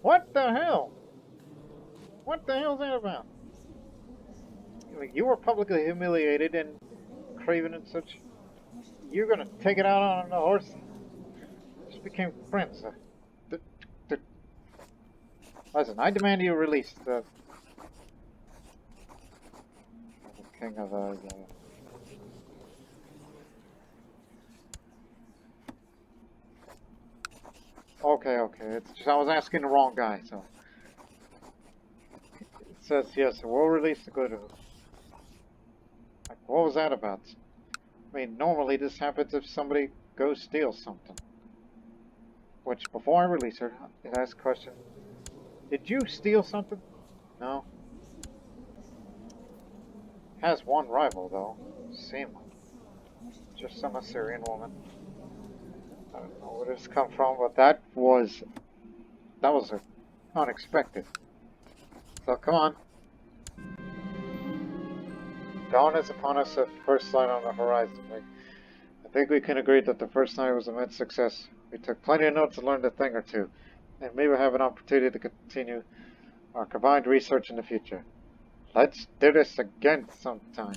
Speaker 1: What the hell? What the hell's that about? You were publicly humiliated and craven and such. You're gonna take it out on the horse? Just became friends. The, the, listen, I demand you release the king of Okay, okay. It's just I was asking the wrong guy, so it says yes. We'll release the good. Like, what was that about? I mean, normally this happens if somebody goes steal something. Which, before I release her, it asks a question. Did you steal something? No. Has one rival, though. Same one. Just some Assyrian woman. I don't know where this come from, but that was unexpected. So come on. Dawn is upon us at first light on the horizon. I think we can agree that the first night was an immense success. We took plenty of notes and learned a thing or two, and maybe we'll have an opportunity to continue our combined research in the future. Let's do this again sometime.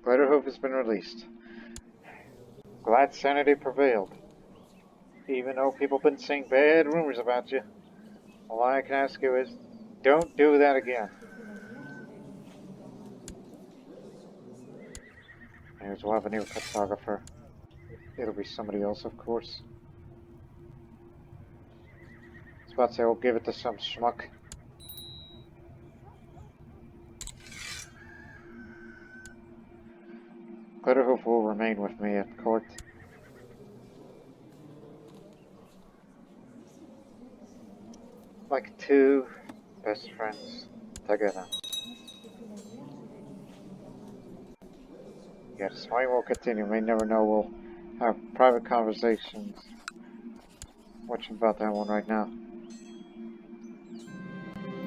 Speaker 1: Glitterhoof has been released. Glad sanity prevailed. Even though people have been saying bad rumors about you, all I can ask you is, don't do that again. Here's we'll have a new photographer. It'll be somebody else, of course. I was about to say, we'll give it to some schmuck. Glitterhoof will remain with me at court. Like two best friends together. Yes, mine will continue. We never know. We'll have private conversations. Watching about that one right now.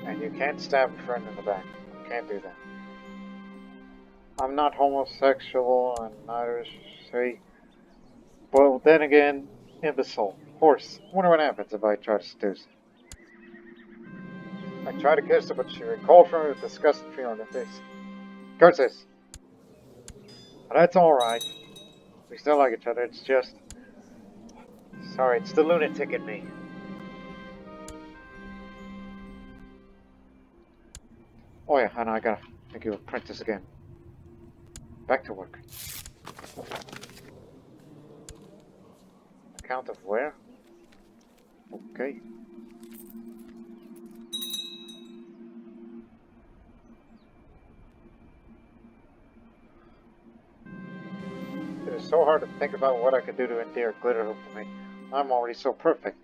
Speaker 1: And you can't stab a friend in the back. You can't do that. I'm not homosexual, and neither is she. Well, then again, imbecile. Horse. Wonder what happens if I try to seduce her. I tried to kiss her, but she recoiled from me with disgusting feeling on her face. Curses! But that's alright. We still like each other, it's just... Sorry, it's the lunatic in me. Oh yeah, and I gotta make you a apprentice again. Back to work. Account of where? Okay. It is so hard to think about what I could do to endear Glitterhoof to me. I'm already so perfect.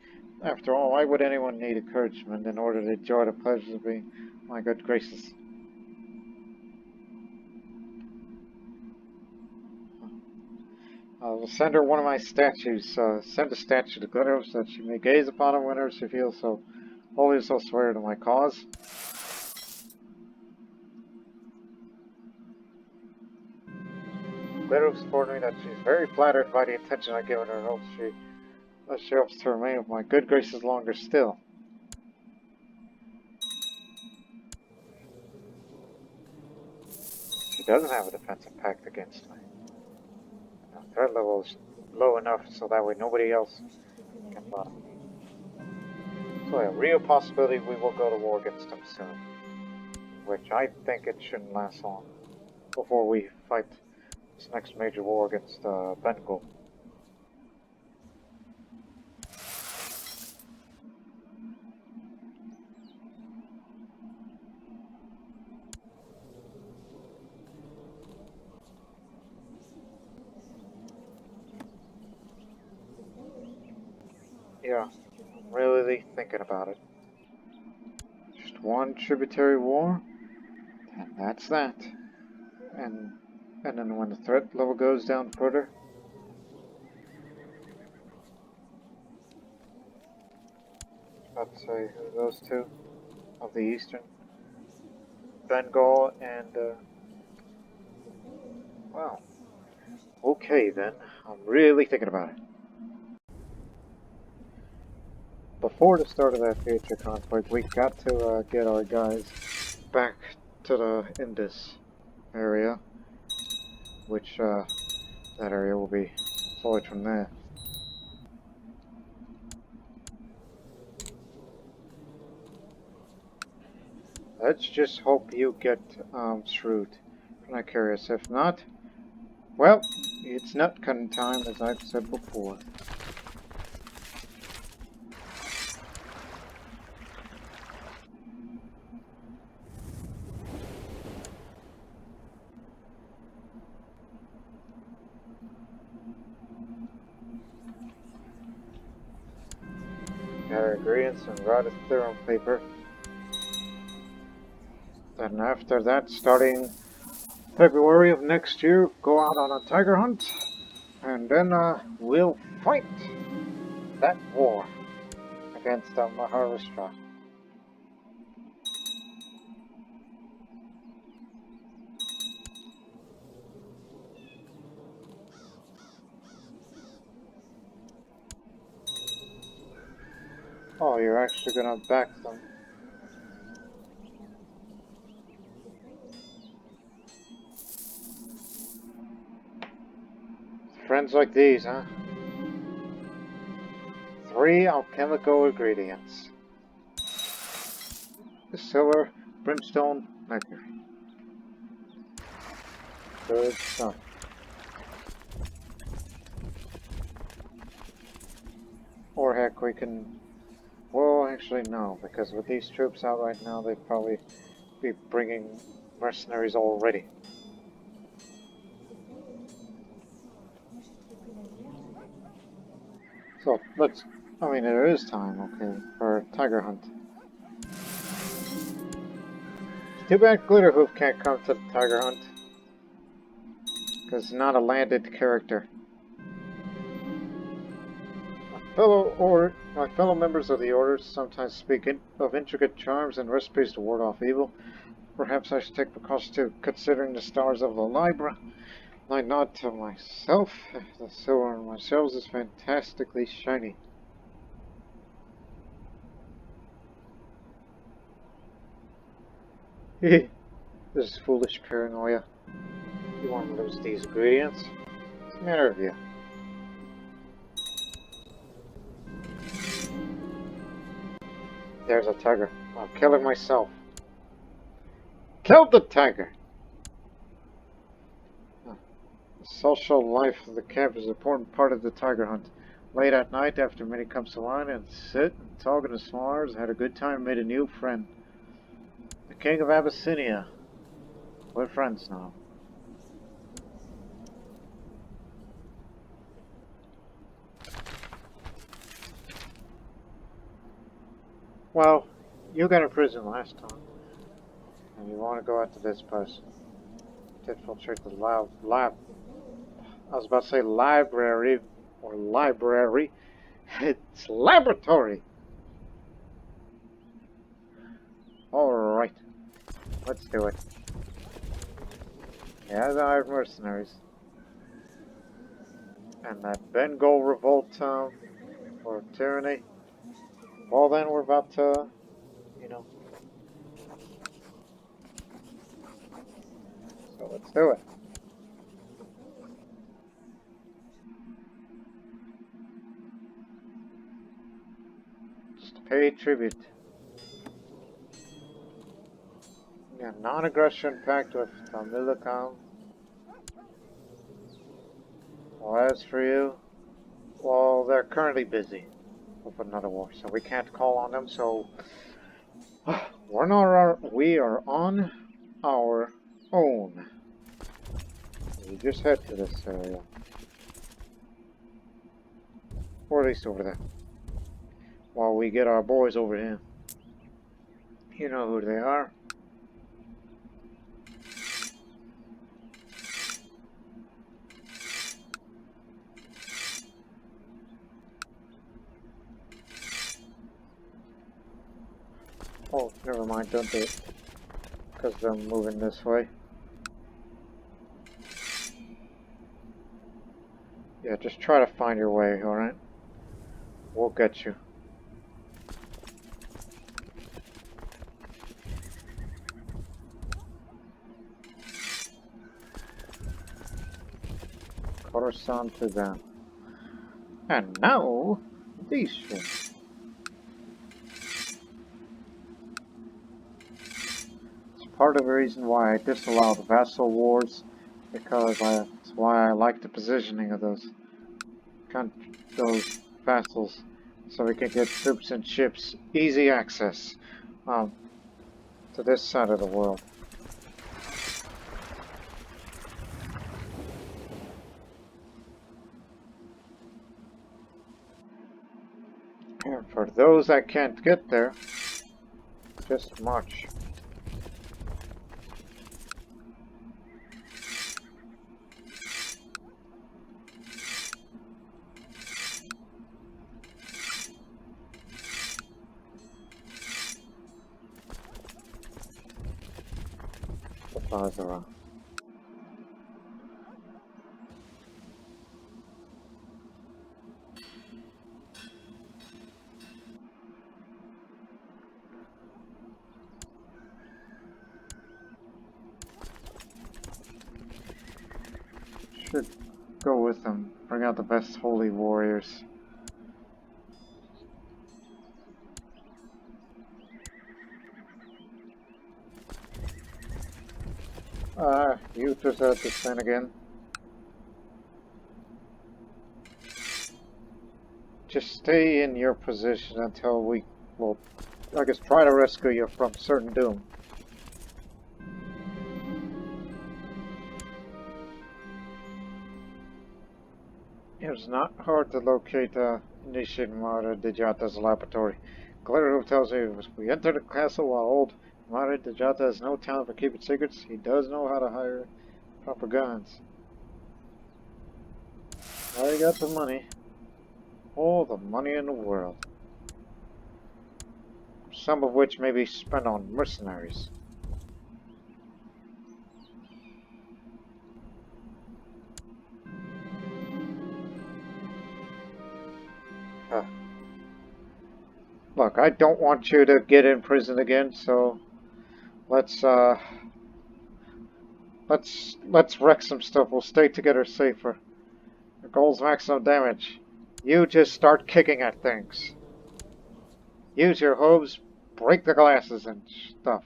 Speaker 1: After all, why would anyone need encouragement in order to enjoy the pleasures of being my good graces? I'll send her one of my statues. Send a statue to Glitter so that she may gaze upon him whenever she feels so holy, so swear to my cause. Glitter informed me that she's very flattered by the attention I've given her and hopes she hopes to remain with my good graces longer still. She doesn't have a defensive pact against me. The threat level is low enough so that way nobody else can bother me. So a real possibility we will go to war against them soon. Which I think it shouldn't last long before we fight this next major war against Bengal. Yeah, I'm really thinking about it. Just one tributary war, and that's that. And then when the threat level goes down further, about to say who those two of the eastern, Bengal and well, okay then. I'm really thinking about it. Before the start of that future conflict, we got to get our guys back to the Indus area, which that area will be forward from there. Let's just hope you get shrewd. I'm not curious. If not, well, it's nut cutting time, as I've said before. Gather ingredients and write it there on paper. Then after that, starting February of next year, go out on a tiger hunt, and then we'll fight that war against Maharashtra. Oh, you're actually gonna back them. Friends like these, huh? 3 alchemical ingredients. Silver, brimstone, mercury. Good stuff. Or heck, we can... Well, actually no, because with these troops out right now, they'd probably be bringing mercenaries already. So, let's... I mean, there is time, okay, for a tiger hunt. Too bad Glitterhoof can't come to the tiger hunt. Because he's not a landed character. My fellow members of the Order sometimes speak of intricate charms and recipes to ward off evil. Perhaps I should take precautions too, considering the stars of the Libra. I nod to myself. The silver on my shelves is fantastically shiny. This is foolish paranoia. You want to lose these ingredients? What's the matter with you? There's a tiger. I'll kill it myself. Kill the tiger! The social life of the camp is an important part of the tiger hunt. Late at night, after many cups of wine, and sit and talk in the smallers, had a good time and made a new friend. The king of Abyssinia. We're friends now. Well, you got in prison last time, and you want to go after this person to infiltrate the I was about to say library or library. It's laboratory. Alright, let's do it. Yeah, the Iron Mercenaries. And that Bengal revolt or tyranny. Well then we're about to, you know. So let's do it. Just pay tribute. Yeah, non-aggression pact with Tamilakam. Well, as for you, well, they're currently busy with another war, so we can't call on them. So we are on our own. We just head to this area, or at least over there, while we get our boys over here. You know who they are. Oh, never mind, don't do it. Because they're moving this way. Yeah, just try to find your way, alright? We'll get you. Coruscant to them. And now, these ships. It's part of the reason why I disallowed vassal wars, because that's why I like the positioning of those vassals, so we can get troops and ships easy access to this side of the world. And for those that can't get there, just march. Supplies around. Should go with them. Bring out the best holy warriors. You just had to stand again. Just stay in your position until we will, I guess, try to rescue you from certain doom. It's not hard to locate Nishin Maharajata's laboratory. Glitter tells me if we enter the castle while old Maharajata has no talent for keeping secrets, he does know how to hire proper guns. I got the money. All the money in the world. Some of which may be spent on mercenaries. Look, I don't want you to get in prison again, so let's wreck some stuff. We'll stay together safer. The goal's maximum damage. You just start kicking at things. Use your hooves, break the glasses and stuff.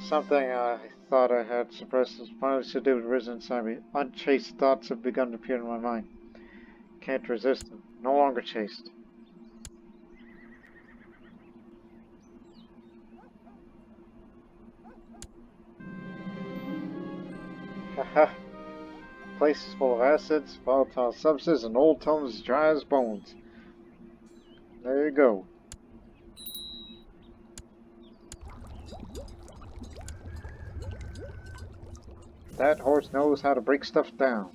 Speaker 1: Something I thought I had suppressed is finally subdued risen inside me. Unchaste thoughts have begun to appear in my mind. Can't resist them. No longer chaste. Haha. Place is full of acids, volatile substances, and old tomes dry as bones. There you go. That horse knows how to break stuff down.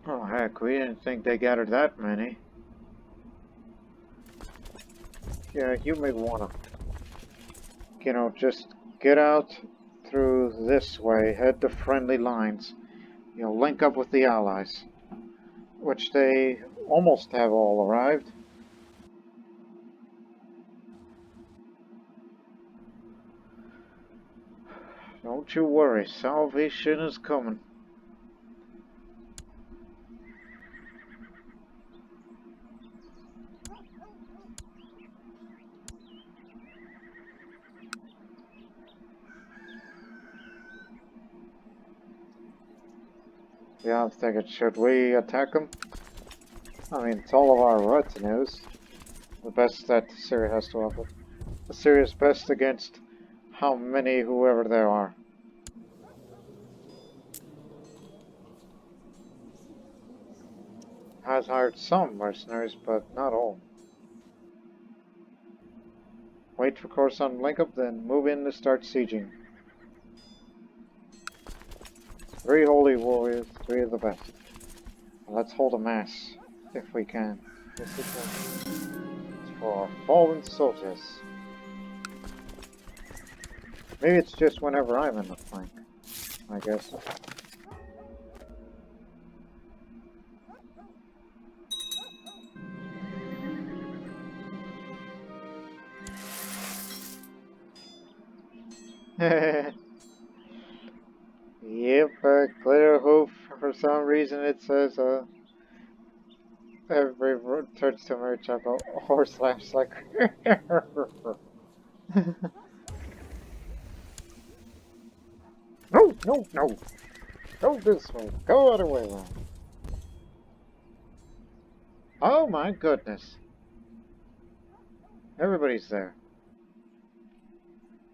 Speaker 1: Oh heck, we didn't think they gathered that many. Yeah, you may wanna, just get out through this way, head to friendly lines. Link up with the allies, which they almost have all arrived. Don't you worry, salvation is coming. Yeah, I'm thinking, should we attack them? I mean, it's all of our retinues. The best that Assyria has to offer. Assyria's best against how many whoever there are. Has hired some mercenaries, but not all. Wait for Coruscant link up, then move in to start sieging. 3 holy warriors, 3 of the best. Let's hold a mass, if we can. Yes, we can. It's for our fallen soldiers. Maybe it's just whenever I'm in the flank, I guess. Yep, clear hoof. For some reason it says, every turns to merch up a horse laughs like. No, no, no! Go this way. Go other way around. Oh my goodness. Everybody's there.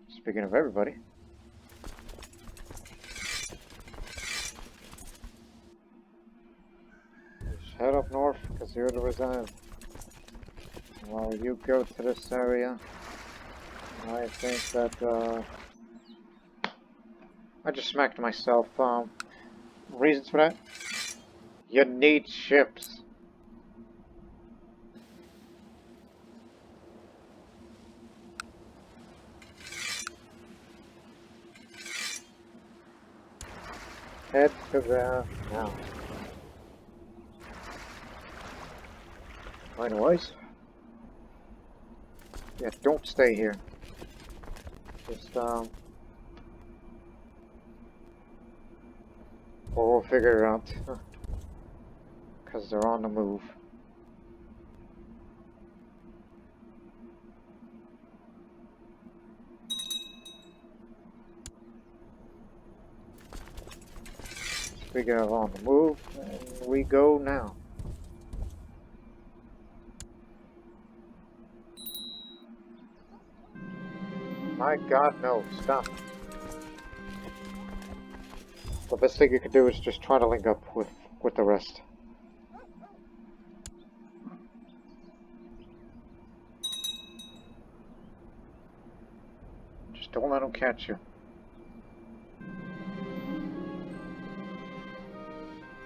Speaker 1: Speaking of everybody. Just head up north, because you're the representative. While you go to this area, I think that, I just smacked myself. Reasons for that? You need ships. Head to there now. Anyways. Yeah, don't stay here. Just, or we'll figure it out. Because they're on the move. Speaking of on the move, we go now. My God, no! Stop. The best thing you can do is just try to link up with the rest. Just don't let them catch you.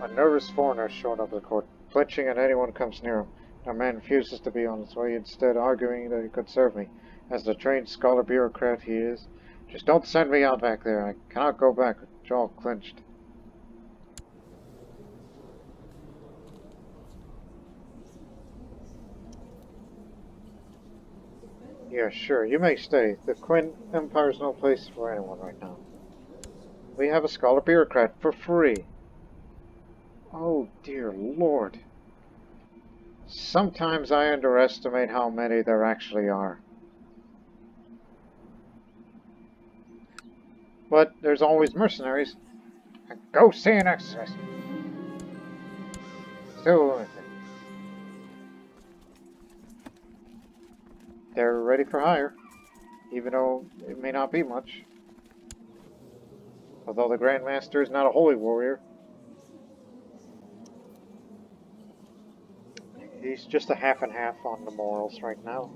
Speaker 1: A nervous foreigner showed up at the court, flinching at anyone comes near him. Our man refuses to be on his way, instead arguing that he could serve me. As the trained scholar bureaucrat he is, just don't send me out back there. I cannot go back, jaw clenched. Yeah, sure, you may stay. The Quinn Empire's no place for anyone right now. We have a scholar bureaucrat for free. Oh, dear Lord. Sometimes I underestimate how many there actually are. But there's always mercenaries. Go see an exorcist. do anything. They're ready for hire, even though it may not be much. Although the Grandmaster is not a holy warrior, he's just a half and half on the morals right now.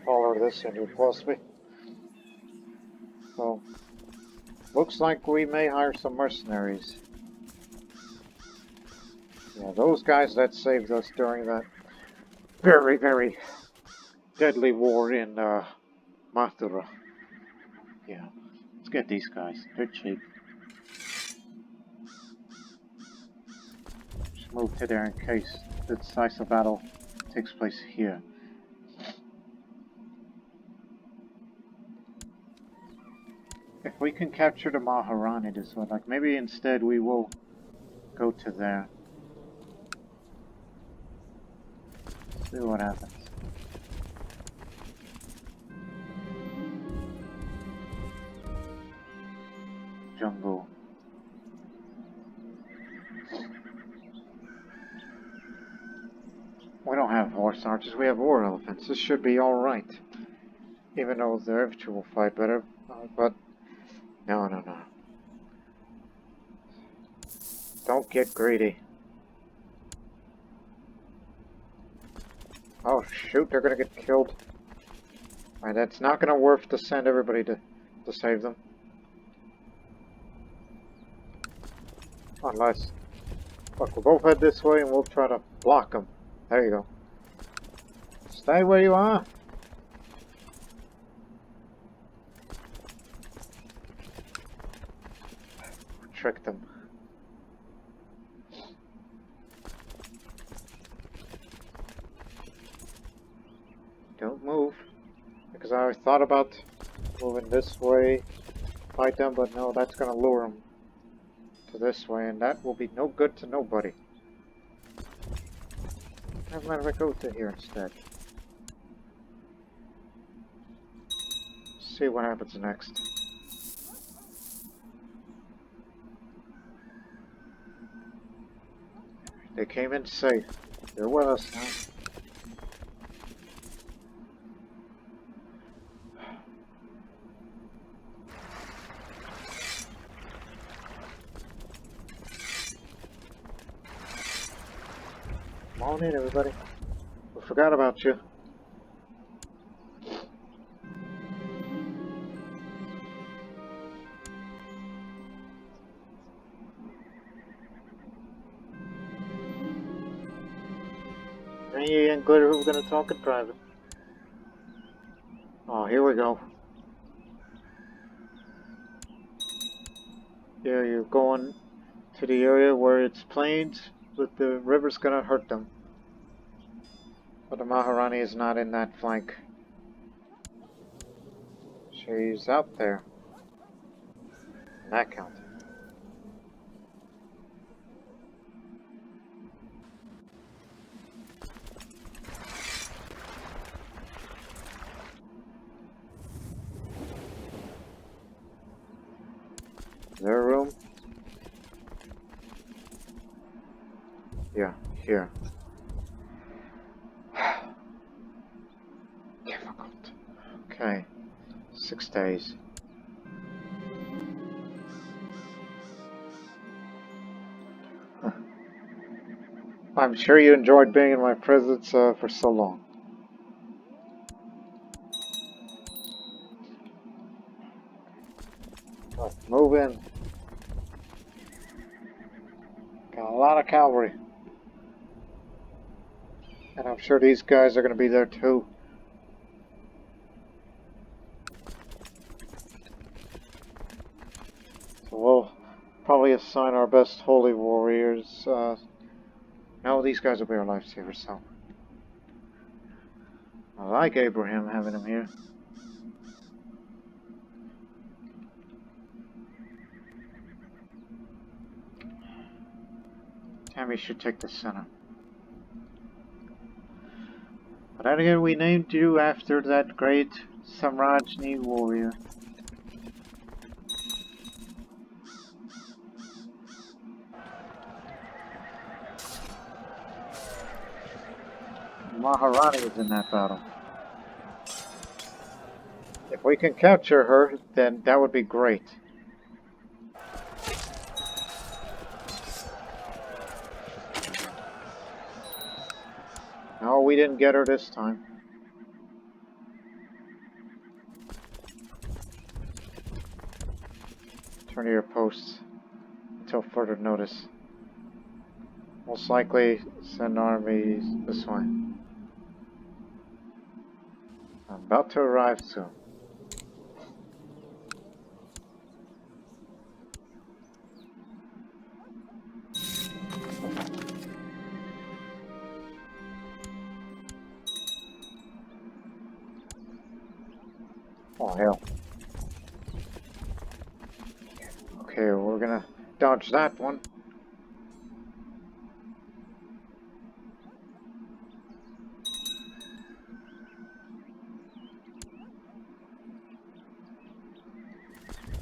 Speaker 1: Follow this into philosophy. So, looks like we may hire some mercenaries. Yeah, those guys that saved us during that very, very deadly war in Mathura. Yeah, let's get these guys. They're cheap. Just move to there in case the decisive battle takes place here. If we can capture the Maharani this way, like maybe instead we will go to there. See what happens. Jungle. We don't have horse archers, we have war elephants. This should be alright. Even though the infantry will fight better, but no. Don't get greedy. Oh shoot, they're gonna get killed. Alright, that's not gonna work to send everybody to save them. Unless... Look, we'll both head this way and we'll try to block them. There you go. Stay where you are. Trick them. Don't move. Because I thought about moving this way, fight them, but no, that's gonna lure them to this way, and that will be no good to nobody. As a matter of fact, go to here instead. See what happens next. They came in safe. They're with us now. Come on in, everybody. We forgot about you. You ain't good. We're gonna talk in private. Oh, here we go. Yeah, you're going to the area where it's plains, but the river's gonna hurt them. But the Maharani is not in that flank. She's out there. In that county. Is there a room? Yeah, here. Difficult. Okay. 6 days. I'm sure you enjoyed being in my presence for so long. Let's move in. Got a lot of cavalry. And I'm sure these guys are going to be there too. So we'll probably assign our best holy warriors. No, these guys will be our lifesavers, so. I like Abraham having him here. Tammy should take the center. But then again, we named you after that great Samrajni warrior. Maharani is in that battle. If we can capture her, then that would be great. No, we didn't get her this time. Turn to your posts until further notice. Most likely send armies this way. I'm about to arrive soon. Oh hell. Okay, we're gonna dodge that one.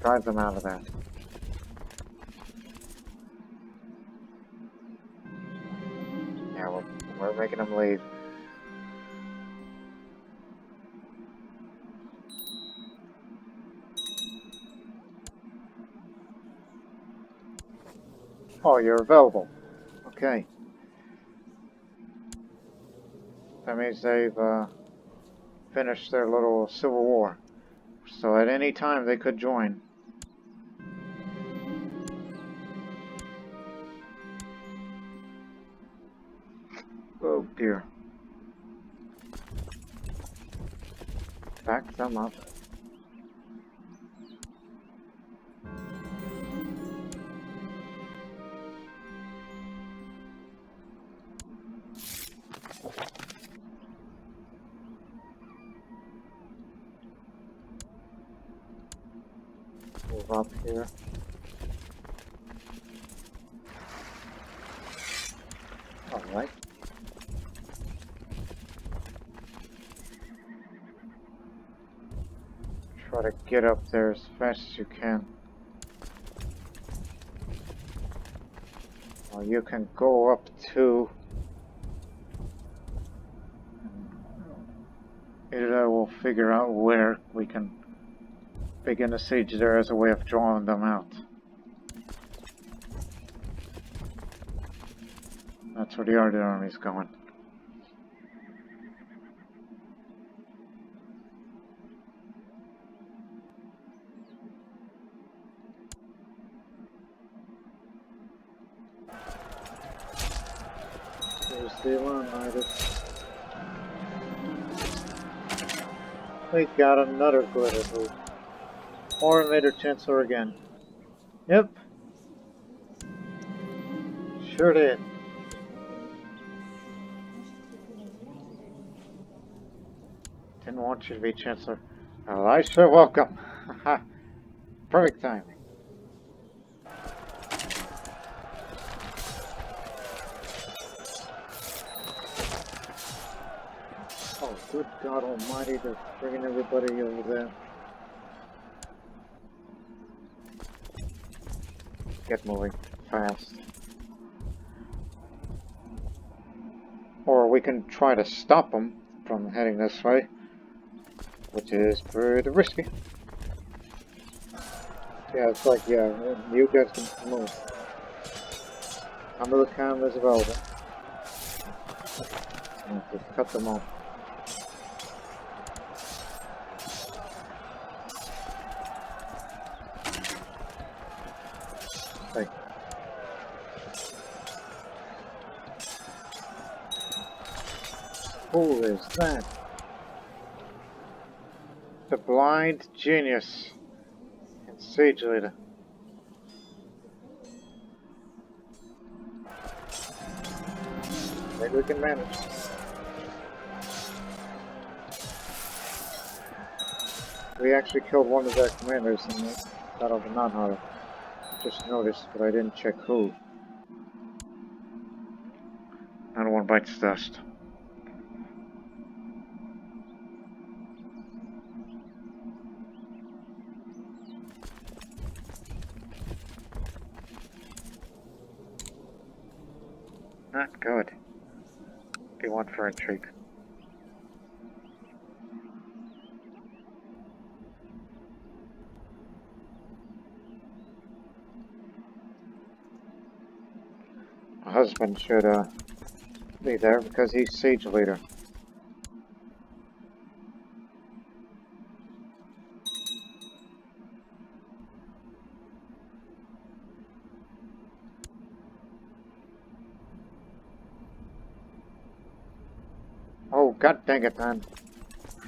Speaker 1: Drive them out of there. Yeah, we're making them leave. Oh, you're available. Okay. That means they've finished their little civil war. So at any time they could join. Oh dear. Back them up. Move up here. Alright. Try to get up there as fast as you can. Well, you can go up too. Either we'll figure out where we can begin a siege there as a way of drawing them out. That's where the other army's going. There's the Lunatic. We got another glitter boot. Or Invader Chancellor again. Yep. Sure did. Didn't want you to be Chancellor. Elisha, welcome. Perfect timing. Oh, good God Almighty, they're bringing everybody over there. Get moving fast. Or we can try to stop them from heading this way, which is pretty risky. Yeah, it's like, yeah, you guys can move. Under the camera is available. And just cut them off. Hey. Who is that? The blind genius and siege leader. Maybe we can manage. We actually killed one of their commanders in the Battle of Nahara. Just noticed, but I didn't check who. Another one bites dust. Not good. Be one for intrigue. My husband should be there because he's siege leader. Oh, god dang it, man.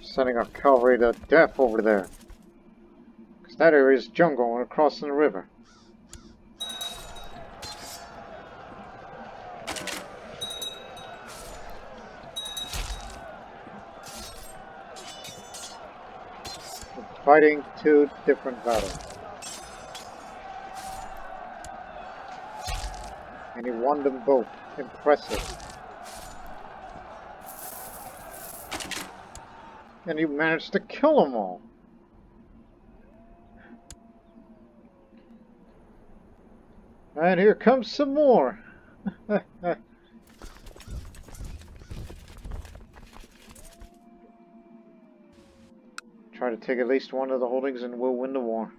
Speaker 1: Sending our cavalry to death over there. Because that area is jungle and we're crossing the river. We're fighting two different battles. And he won them both. Impressive. And you managed to kill them all. And here comes some more. Try to take at least one of the holdings and we'll win the war.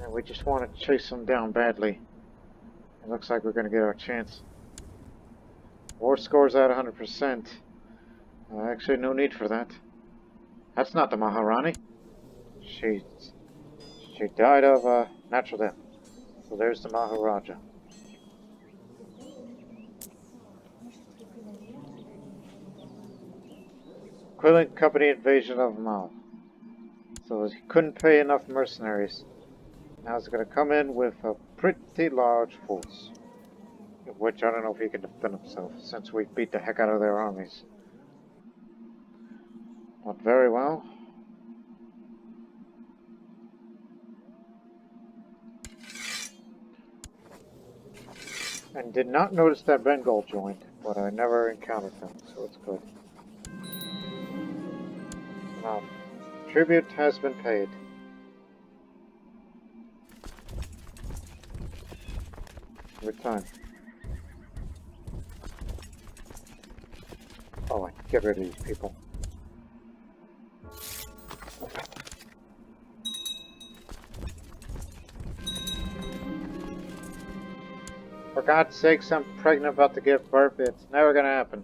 Speaker 1: And we just want to chase them down badly. It looks like we're going to get our chance. War score's at 100%. Actually, no need for that. That's not the Maharani. She died of natural death. So there's the Maharaja. Equivalent company invasion of Mao. So he couldn't pay enough mercenaries. Now he's going to come in with a pretty large force. Which I don't know if he can defend himself, since we beat the heck out of their armies. Not very well. And did not notice that Bengal joined, but I never encountered him, so it's good. Now, tribute has been paid. Return. Oh, I get rid of these people. For God's sakes, I'm pregnant about to give birth. It's never gonna happen.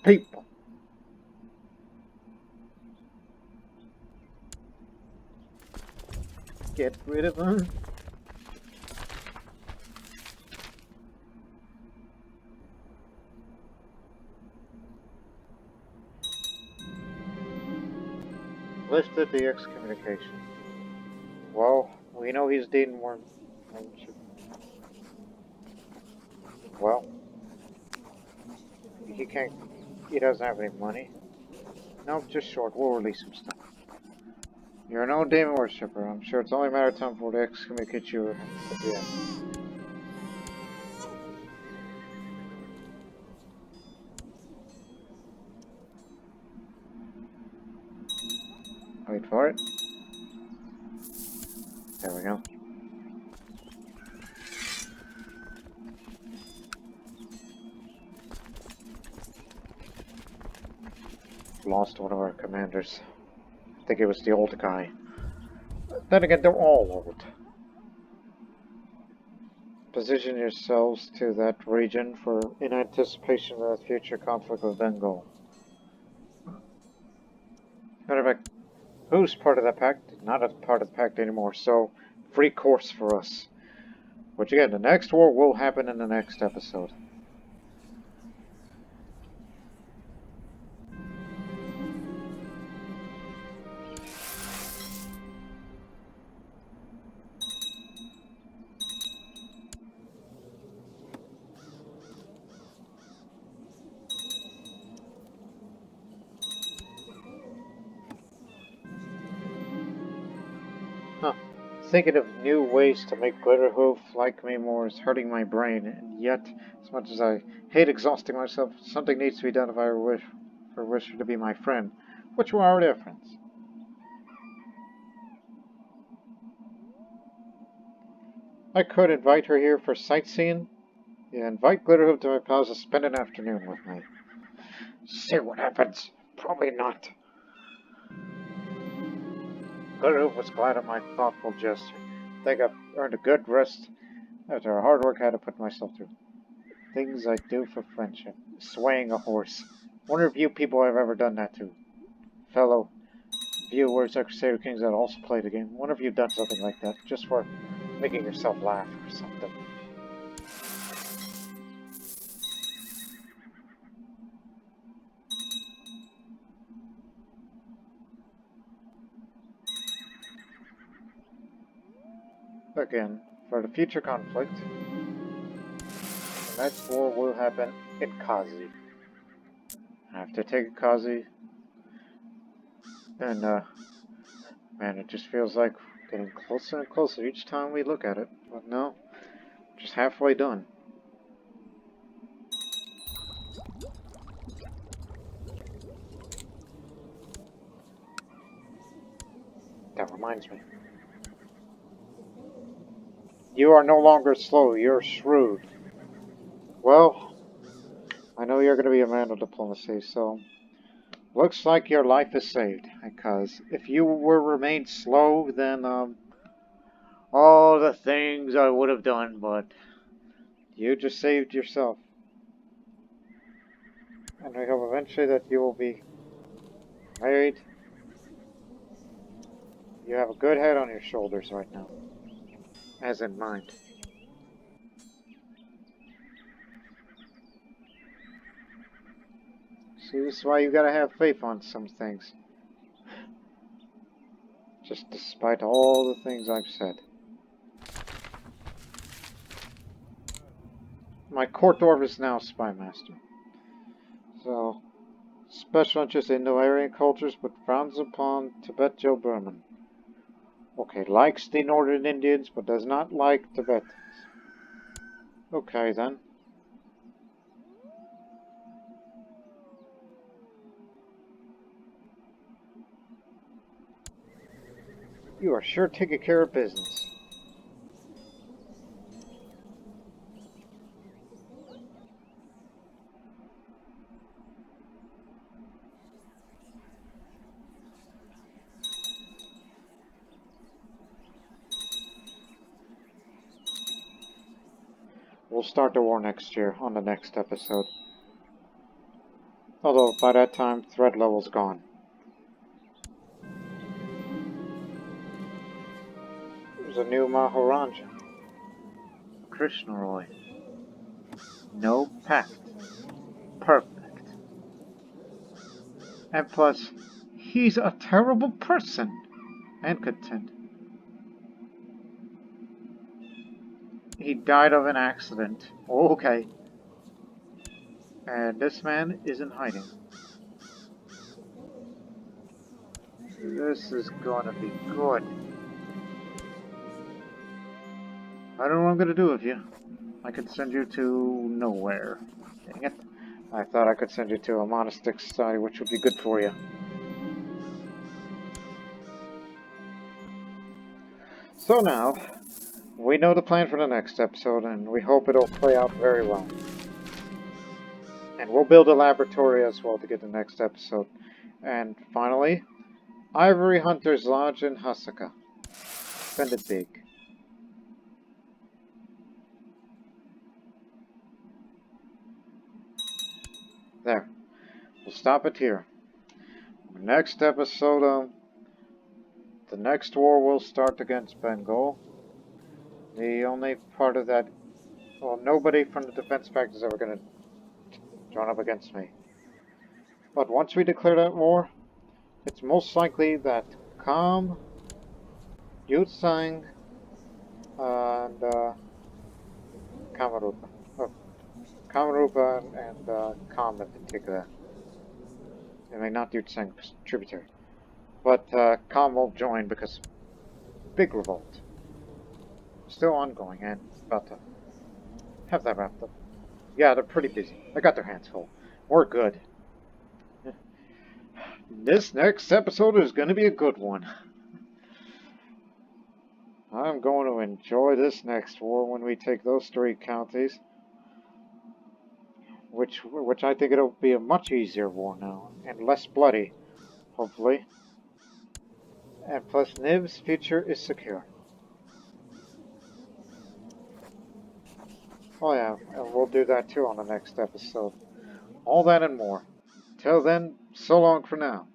Speaker 1: People. Get rid of them. Lifted the excommunication. Well, we know he's dealing more. Well, he can't. He doesn't have any money. Nope, just short. We'll release some stuff. You're an old demon worshipper. I'm sure it's only a matter of time before they excommunicate you at the end. Wait for it. There we go. Lost one of our commanders. I think it was the old guy. Then again, they're all old. Position yourselves to that region in anticipation of the future conflict with Bengal. Matter of fact, who's part of that pact? Not a part of the pact anymore, so free course for us. Which again, the next war will happen in the next episode. Huh. Thinking of new ways to make Glitterhoof like me more is hurting my brain, and yet, as much as I hate exhausting myself, something needs to be done if I wish or wish her to be my friend, which were already friends. I could invite her here for sightseeing. Yeah, invite Glitterhoof to my palace to spend an afternoon with me. See what happens. Probably not. Glitterhoof was glad of my thoughtful gesture. I think I've earned a good rest after our hard work I had to put myself through. Things I do for friendship. Swaying a horse. Wonder if you people have ever done that too. Fellow viewers at Crusader Kings that also play the game. Wonder if you've done something like that, just for making yourself laugh or something. Again, for the future conflict, the next war will happen in Kazi. I have to take Kazi, and man, it just feels like getting closer and closer each time we look at it. But no, just halfway done. That reminds me. You are no longer slow, you're shrewd. Well, I know you're going to be a man of diplomacy, so looks like your life is saved. Because if you were remained slow, then all the things I would have done, but you just saved yourself. And I hope eventually that you will be married. You have a good head on your shoulders right now, as in mind. See, this is why you gotta have faith on some things. Just despite all the things I've said. My court dwarf is now spy master. So, special interest in Indo-Aryan cultures, but frowns upon Tibet-Burman. Okay, likes the Northern Indians, but does not like Tibetans. Okay, then. You are sure taking care of business. We'll start the war next year, on the next episode. Although, by that time, threat level's gone. There's a new Maharaja. Krishna Roy. No pact. Perfect. And plus, he's a terrible person. And content. He died of an accident. Okay. And this man is in hiding. This is gonna be good. I don't know what I'm gonna do with you. I could send you to nowhere. Dang it. I thought I could send you to a Hermetic Society, which would be good for you. So now, we know the plan for the next episode, and we hope it'll play out very well. And we'll build a laboratory as well to get the next episode. And finally, Ivory Hunter's Lodge in Hasaka. Spend it big. There. We'll stop it here. Next episode, the next war will start against Bengal. The only part of that... Well, nobody from the defense pact is ever going to join up against me. But once we declare that war, it's most likely that Kam, Yutsang, and Kamarupa. Oh, Kamarupa and Kam in particular. I mean, not Yutsang tributary. But Kam will join because big revolt. Still ongoing and about to have that wrapped up. Yeah, they're pretty busy. They got their hands full. We're good. This next episode is going to be a good one. I'm going to enjoy this next war when we take those 3 counties. Which I think it'll be a much easier war now, and less bloody, hopefully. And plus Niv's future is secure. Oh yeah, and we'll do that too on the next episode. All that and more. Till then, so long for now.